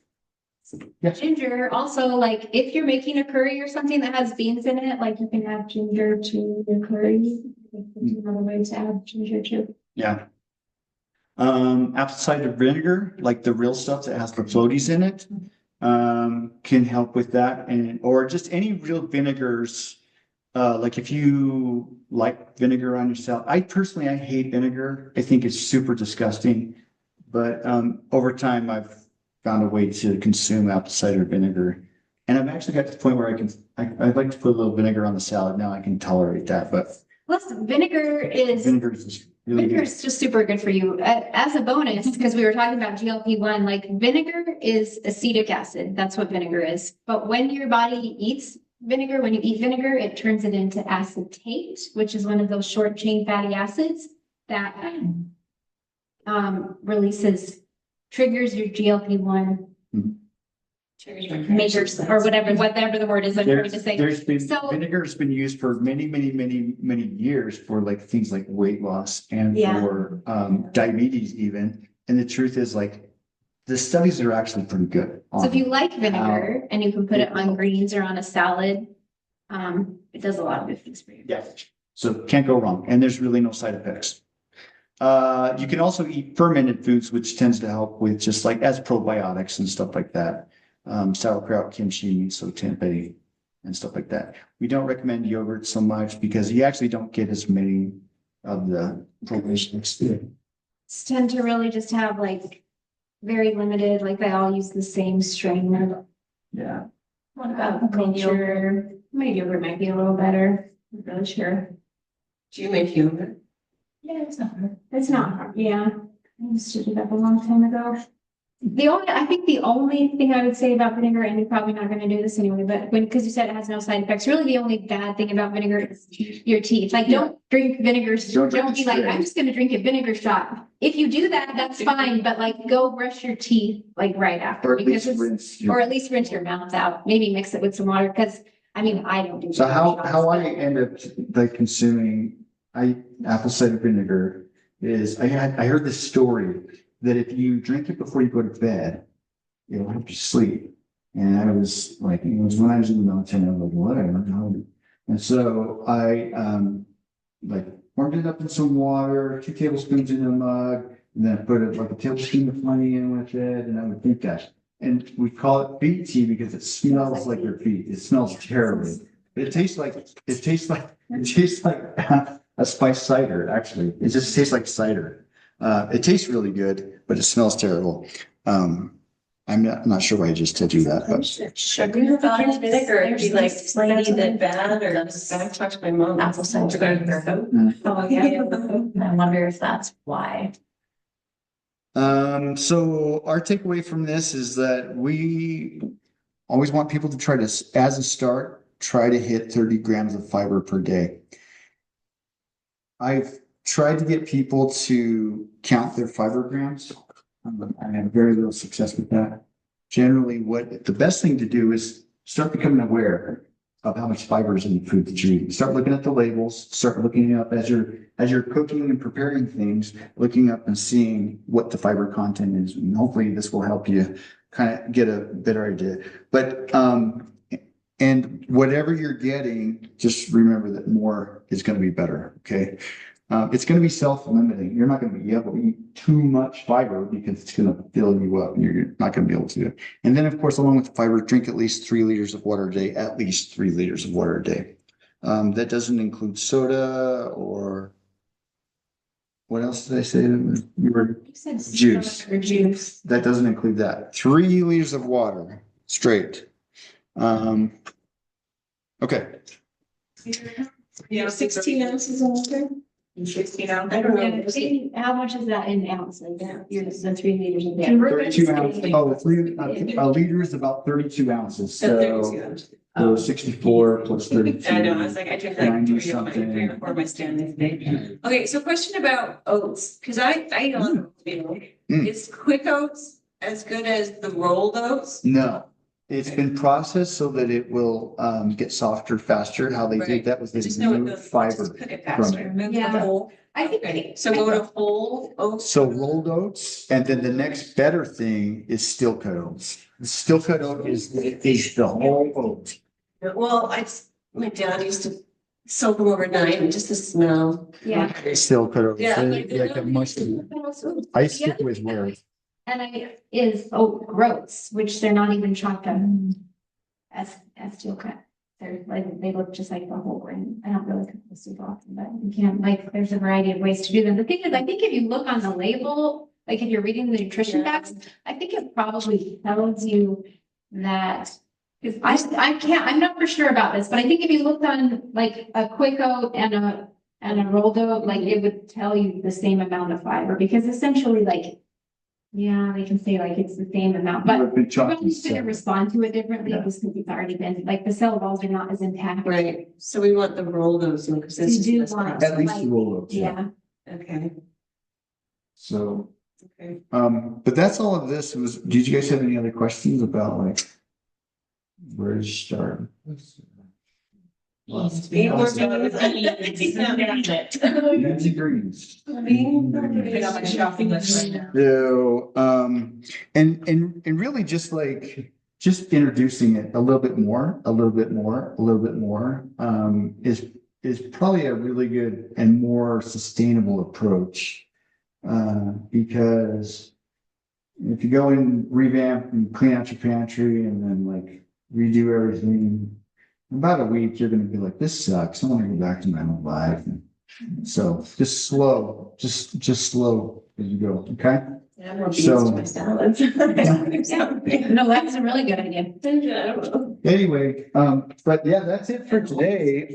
Ginger, also, like, if you're making a curry or something that has beans in it, like, you can add ginger to your curry. Another way to add ginger to. yeah. Apple cider vinegar, like the real stuff that has the floaties in it, can help with that, and, or just any real vinegars. Like if you like vinegar on yourself, I personally, I hate vinegar. I think it's super disgusting. But, over time, I've found a way to consume apple cider vinegar. And I've actually got to the point where I'd like to put a little vinegar on the salad. Now I can tolerate that, but Plus, vinegar is vinegar is really Vinegar good. is just super good for you. As a bonus, because we were talking about GLP-1, like vinegar is acetic acid. That's what vinegar is. But when your body eats vinegar, when you eat vinegar, it turns it into acetate, which is one of those short chain fatty acids that triggers your GLP-1 makers or whatever the word is I'm trying to say. There's been, So- vinegar's been used for many years for like things like weight loss and Yeah. for diabetes even. And the truth is like, the studies are actually pretty good. So if you on like vinegar and you can put it on greens or on a salad, it does a lot of good things for you. Yeah, so can't go wrong, and there's really no side effects. You can also eat fermented foods, which tends to help with just like as probiotics and stuff like that. Sauerkraut, kimchi, miso, tempeh, and stuff like that. We don't recommend yogurt so much because you actually don't get as many of the probiotics. Tend to really just have like very limited, like they all use the same strain of Yeah. what about culture? Maybe yogurt might be a little better. I'm not really sure. Do you make yogurt? Yeah, it's not hard. It's not hard, yeah. I used to do that a long time ago. I think the only thing I would say about vinegar, and you're probably not gonna do this anyway, but because you said it has no side effects, really the only bad thing about vinegar is your teeth. Like, don't drink vinegars, Don't drink don't be it like, straight. I'm just gonna drink a vinegar shot. If you do that, that's fine, but like, go brush your teeth like right after. Or at because least it's rinse. your- Or at least rinse your mouth out, maybe mix it with some water, because, I mean, I don't do. So how, vinegar how shots, I but- end up like consuming, apple cider vinegar is, I heard this story that if you drink it before you go to bed, it'll help you sleep. And I was like, it was when I was in the military, I was like, whatever. And so I, like warmed it up in some water, 2 tablespoons in a mug, and then put it like a tablespoon of honey in with it, and I would drink that. And we call it feet tea because it smells like your feet. It smells terribly. But it tastes like a spiced cider, actually. It just tastes like cider. It tastes really good, but it smells terrible. I'm not sure why I just told you that, but Sugar filled vinegar, it'd be like slightly that bad, or I talked to my mom. Apple cider vinegar. Oh, yeah. I wonder if that's why. so our takeaway from this is that we always want people to try to, as a start, try to hit 30 grams of fiber per day. I've tried to get people to count their fiber grams. I had very little success with that. Generally, what the best thing to do is start becoming aware of how much fiber is in the food that you eat. Start looking at the labels, start looking up as you're cooking and preparing things, looking up and seeing what the fiber content is. And hopefully this will help you kind of get a better idea. But and whatever you're getting, just remember that more is going to be better. Okay. It's going to be self-limiting. You're not going to be able to eat too much fiber because it's going to fill you up and you're not going to be able to do it. And then, of course, along with the fiber, drink at least 3 liters of water a day, at least 3 liters of water a day. That doesn't include soda or what else did I say? You were, You said Juice. Or juice. that doesn't include that. 3 liters of water straight. Okay. Yeah, 16 ounces of water. 16 ounces. I don't know. How much is that in ounces? The 3 liters a day. 32 ounces. Oh, a liter is about 32 ounces. So 32 ounces. So 64 plus 32. I know, I was like, I drink like 90 3 of my, something. 3 or 4 of my Stanley's a day. Okay, so question about oats, because I eat a lot of oatmeal. Mm. Is quick oats as good as the rolled oats? No, It's been processed so that it will get softer faster. How they did Right. that was they Just know it removed goes, fiber just cook it from faster, it. remove the Yeah. whole. I think. Okay, so go to whole oats. So rolled oats, and then the next better thing is steel cut oats. The steel cut oat is the whole oat. Well, my dad used to soak them overnight and just the smell. Yeah. Steel cut oat. Yeah. Like a mustard. I stick with where. And is oat groats, which they're not even chopped up as steel cut. They're like, they look just like the whole grain. I don't really cook this super often, but you can, like, there's a variety of ways to do them. The thing is, I think if you look on the label, like if you're reading the nutrition facts, I think it probably tells you that. Cause I'm not for sure about this, but I think if you looked on like a quick oat and a rolled oat, like it would tell you the same amount of fiber, because essentially like, yeah, they can say like it's the same amount, but Been you're chopped going to respond to it differently Yeah. just because it's already been, like, the cell walls are not as intact. Right, so we want the rolled oats in because So this you is do less want- At least processed. the rolled oats. Yeah, Okay, So, okay. but that's all of this was, did you guys have any other questions about like where to start? Eat more beans. Nancy Greens. Put on my shopping list right now. So, and really just like, just introducing it a little bit more, is probably a really good and more sustainable approach. Because if you go and revamp and clean out your pantry and then like redo everything, in about a week, you're gonna be like, this sucks. I want to go back to my old life. And so just slow, just slow as you go, okay? Add more beans So- to my salads. no, that's a really good idea. Anyway, but yeah, that's it for today.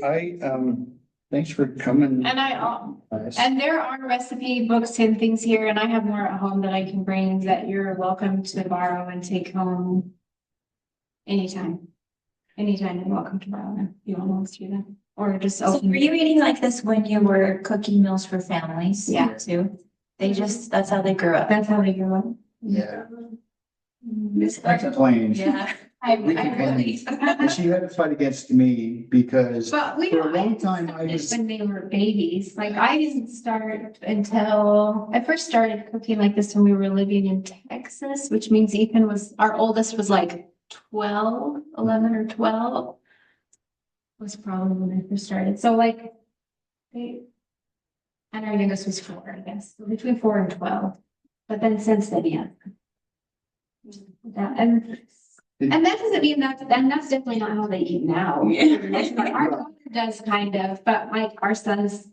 Thanks for coming. And and there are recipe books and things here, and I have more at home that I can bring that you're welcome to borrow and take home anytime. Anytime you're welcome to borrow them. You want to see them, or just So open. were you eating like this when you were cooking meals for families? Yeah. Too? That's how they grew up. That's how they grew up. Yeah. Mm. I complained. Yeah. I We really. And she had to fight against me because But we for a long I time I started was, when they were babies, like I didn't start until, I first started cooking like this when we were living in Texas, which means our oldest was like 11 or 12. Was probably when I first started, so like, and our youngest was 4, I guess, so between 4 and 12, but then since then, yeah. And that doesn't mean that's definitely not how they eat now. Our daughter does kind of, but like our sons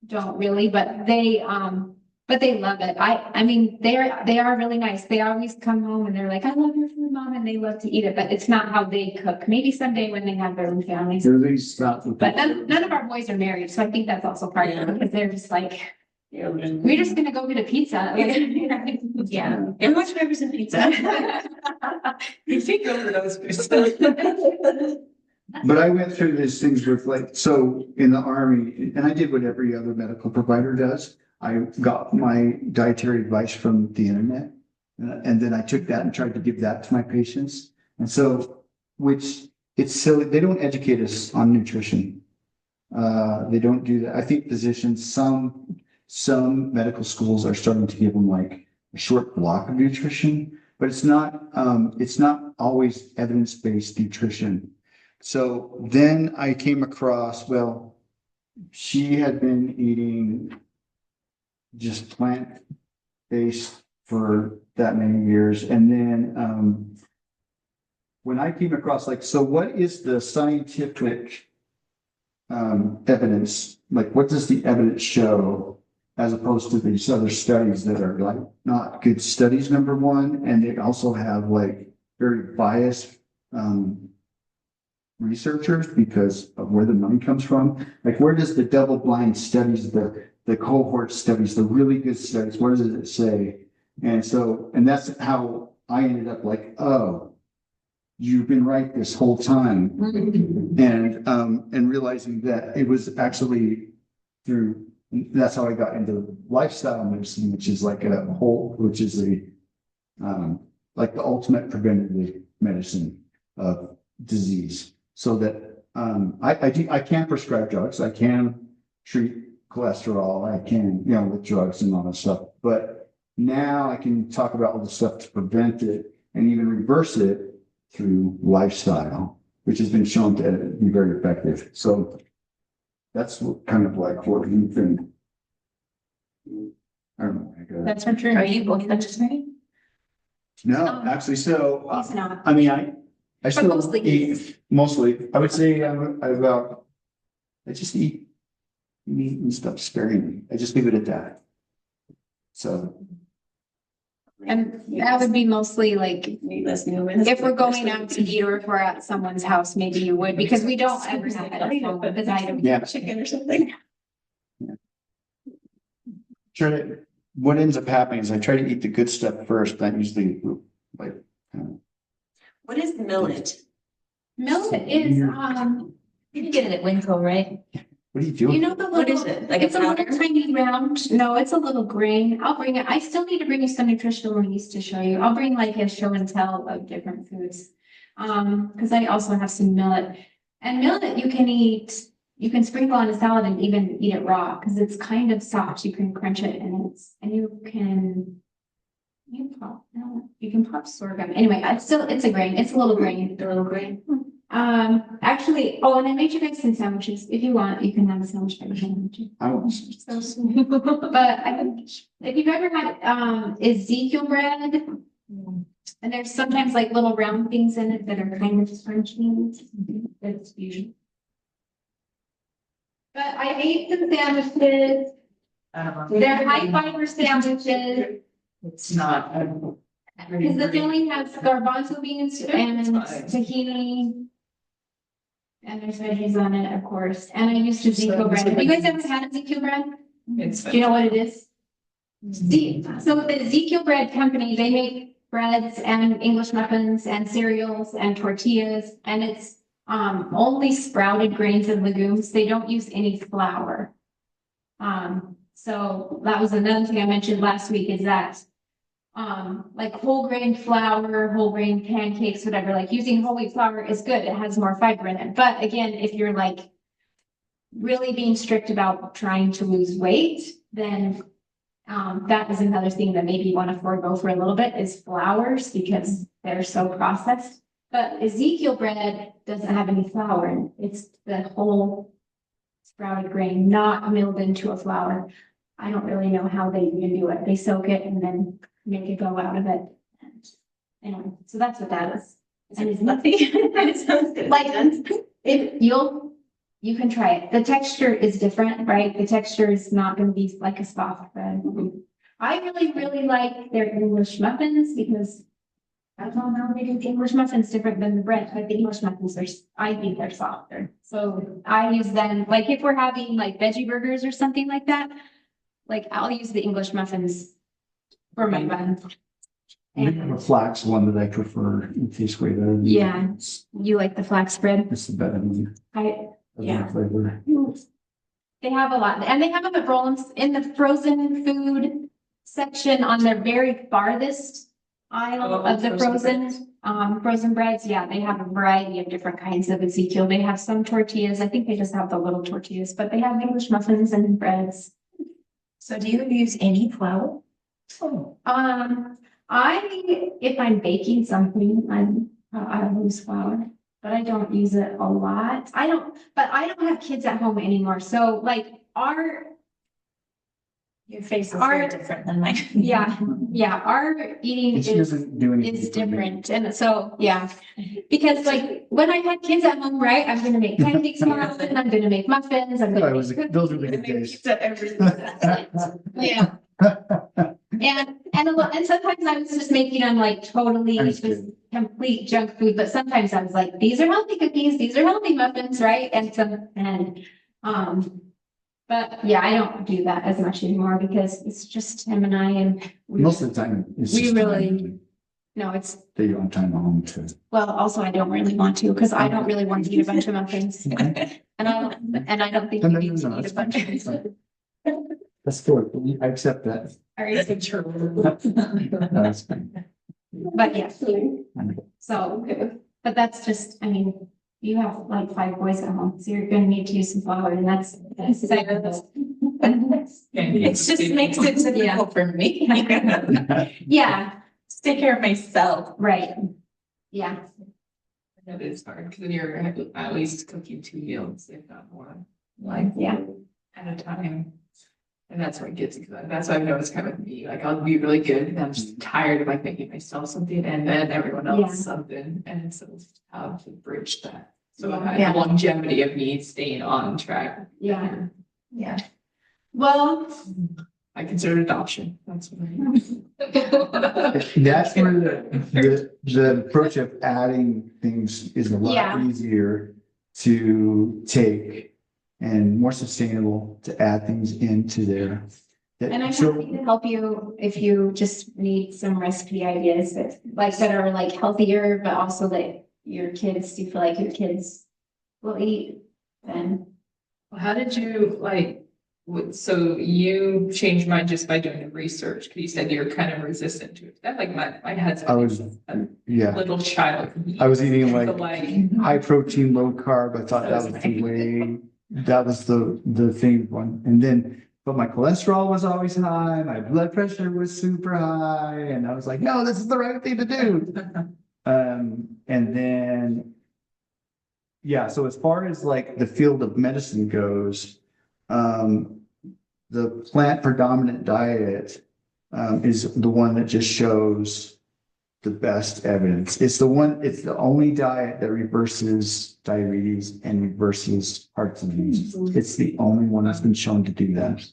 don't really, but they love it. I mean, they are really nice. They always come home and they're like, I love your food, Mom, and they love to eat it, but it's not how they cook. Maybe someday when they have their own families. at least not. But none of our boys are married, so I think that's also part of it, because they're just like, we're just gonna go get a pizza. Yeah. And much peppers and pizza. You should go for those first. But I went through these things with like, so in the army, and I did what every other medical provider does. I got my dietary advice from the internet. And then I took that and tried to give that to my patients. And so, which it's silly, they don't educate us on nutrition. They don't do that. I think physicians, some medical schools are starting to give them like a short block of nutrition, but it's not always evidence-based nutrition. So then I came across, well, she had been eating just plant-based for that many years. And then when I came across like, so what is the scientific evidence? Like, what does the evidence show as opposed to these other studies that are like not good studies, number one, and they also have like very biased researchers because of where the money comes from. Like, where does the double-blind studies, the cohort studies, the really good studies, where does it say? And so, and that's how I ended up like, oh, you've been right this whole time. And realizing that it was actually through, that's how I got into lifestyle medicine, which is like a like the ultimate preventative medicine of disease. So that, I can prescribe drugs, I can treat cholesterol, I can, with drugs and all that stuff. But now I can talk about all the stuff to prevent it and even reverse it through lifestyle, which has been shown to be very effective. So that's kind of like what we've been. I don't know. That's for true. Are you both vegetarian? No, actually, so, He's not. I mean, I still mostly eat, mostly, I would say I just eat meat and stuff sparingly. I just leave it at that. So, And that would be mostly like, Meatless humans. if we're going out to eat or if we're at someone's house, maybe you would, because we don't ever have it at home, because I don't. yeah, Chicken or something. try to, what ends up happening is I try to eat the good stuff first, then usually like, What is millet? Millet is, You can get it at Winco, right? what are you doing? you know, the What is little, it? Like a it's a little powder? tiny round, no, it's a little grain, I'll bring it, I still need to bring you some nutritional yeast to show you, I'll bring like a show and tell of different foods. Because I also have some millet, and millet you can eat, you can sprinkle on a salad and even eat it raw, because it's kind of soft, you can crunch it and you can. You can pop sorghum, anyway, it's a grain, it's a little grain. A little grain. Actually, and I made you guys some sandwiches, if you want, you can have a sandwich by the hand. I won't. So sweet. But I think, if you've ever had, Ezekiel bread, and there's sometimes like little round things in it that are kind of crunchy, that's usually. But I ate the sandwiches, they're high fiber sandwiches, It's not. because the filling has garbanzo beans and tahini. And there's veggies on it, of course, and I used Ezekiel bread. Have you guys ever had Ezekiel bread? Do you know what it is? So the Ezekiel Bread Company, they make breads and English muffins and cereals and tortillas, and it's only sprouted grains and legumes. They don't use any flour. So that was another thing I mentioned last week, is that like whole grain flour, whole grain pancakes, whatever, like using whole wheat flour is good. It has more fiber in it. But again, if you're like really being strict about trying to lose weight, then that is another thing that maybe you want to forego for a little bit, is flours, because they're so processed. But Ezekiel bread doesn't have any flour in it. It's the whole sprouted grain, not milled into a flour. I don't really know how they even do it. They soak it and then make it go out of it. And anyway, so that's what that is. And it's fluffy. It sounds good. Like, you can try it. The texture is different, right? The texture is not going to be like a soft bread. I really like their English muffins, because I don't know, they do the English muffins different than the bread, but the English muffins I think they're softer. So I use them, like if we're having like veggie burgers or something like that, like I'll use the English muffins for my bun. I have a flax one that I prefer. It tastes way better. Yeah. You like the flax bread? It's the better one. Yeah. Flavor. They have a lot, and they have them at Rollins in the frozen food section on the very farthest aisle of the frozen breads. Yeah, they have a variety of different kinds of Ezekiel. They have some tortillas. I think they just have the little tortillas, but they have English muffins and breads. So do you use any flour? If I'm baking something, I use flour, but I don't use it a lot. I don't have kids at home anymore. So like Your face is Our- very different than mine. yeah, our eating She is doesn't do anything. is for me. different. And so, yeah, because like when I had kids at home, right, I'm gonna make pancakes more often, I'm gonna make muffins, I'm Yeah, gonna it was, make those were the cookies. good days. Pizza every. Yeah. And sometimes I was just making them like totally just Understood. complete junk food, but sometimes I was like, these are healthy cookies, these are healthy muffins, right? But yeah, I don't do that as much anymore because it's just him and I, and Most of the time. It's We just really- time no, it's, that you don't time at home to. well, also I don't really want to, because I don't really want to eat a bunch of muffins. And I don't think you No, need to eat a it's bunch fine, it's of. fine. That's good. I accept that. All right. That's fine. But yes, so, but that's just, I mean, you have like 5 boys at home, so you're gonna need to use some flour and that's. It just makes it difficult for me. Yeah, Just take care of myself. right. Yeah, It is hard, because then you're at least cooking 2 meals, if not more, like yeah, at a time. And that's what gets, that's what I've noticed kind of with me, like I'll be really good, and I'm just tired of like making myself something and then everyone Yeah. else something, and so it's how to bridge that. So Yeah. the longevity of me staying on track. yeah. Yeah. Well, I consider adoption, that's what I. That's where the approach of adding things is a lot Yeah. easier to take and more sustainable to add things into there. and I'm So- happy to help you if you just need some recipe ideas that are like healthier, but also that your kids, you feel like your kids will eat, then. How did you like, so you changed mine just by doing the research, because you said you're kind of resistant to it. That like my husband. I was, yeah, Little child. I was eating The like high protein, low carb. I thought that was the way, that was the thing one. And then, but my cholesterol was always high, my blood pressure was super high, and I was like, no, this is the right thing to do. And then, yeah, so as far as like the field of medicine goes, the plant predominant diet, is the one that just shows the best evidence. It's the only diet that reverses diabetes and reverses heart disease. It's the only one that's been shown to do that.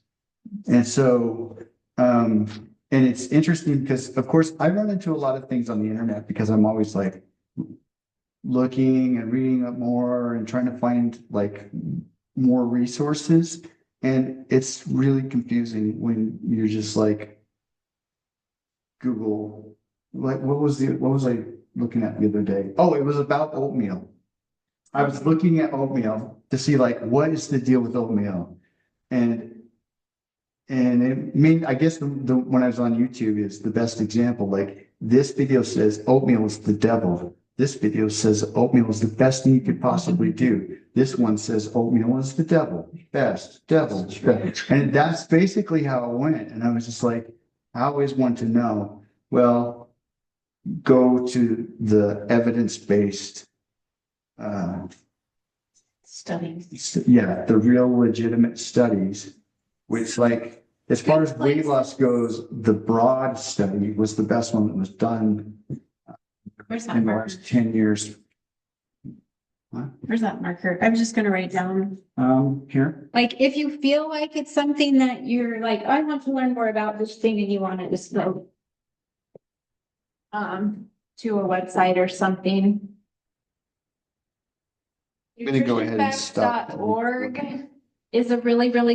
And so, and it's interesting because, of course, I run into a lot of things on the internet because I'm always like looking and reading up more and trying to find like more resources. And it's really confusing when you're just like Google, like what was I looking at the other day? Oh, it was about oatmeal. I was looking at oatmeal to see like what is the deal with oatmeal, and it made, I guess the when I was on YouTube is the best example. Like this video says oatmeal is the devil. This video says oatmeal is the best thing you could possibly do. This one says oatmeal is the devil, best, devil, best. And that's basically how it went. And I was just like, I always want to know, well, go to the evidence-based, Studies. yeah, the real legitimate studies, which like, as far as weight loss goes, the broad study was the best one that was done Where's that in the marker? last 10 years. Where's that marker? I'm just gonna write down. Here, Like, if you feel like it's something that you're like, I want to learn more about this thing and you want to just go to a website or something. I'm gonna go ahead and stop. Nutritionfacts.org is a really, really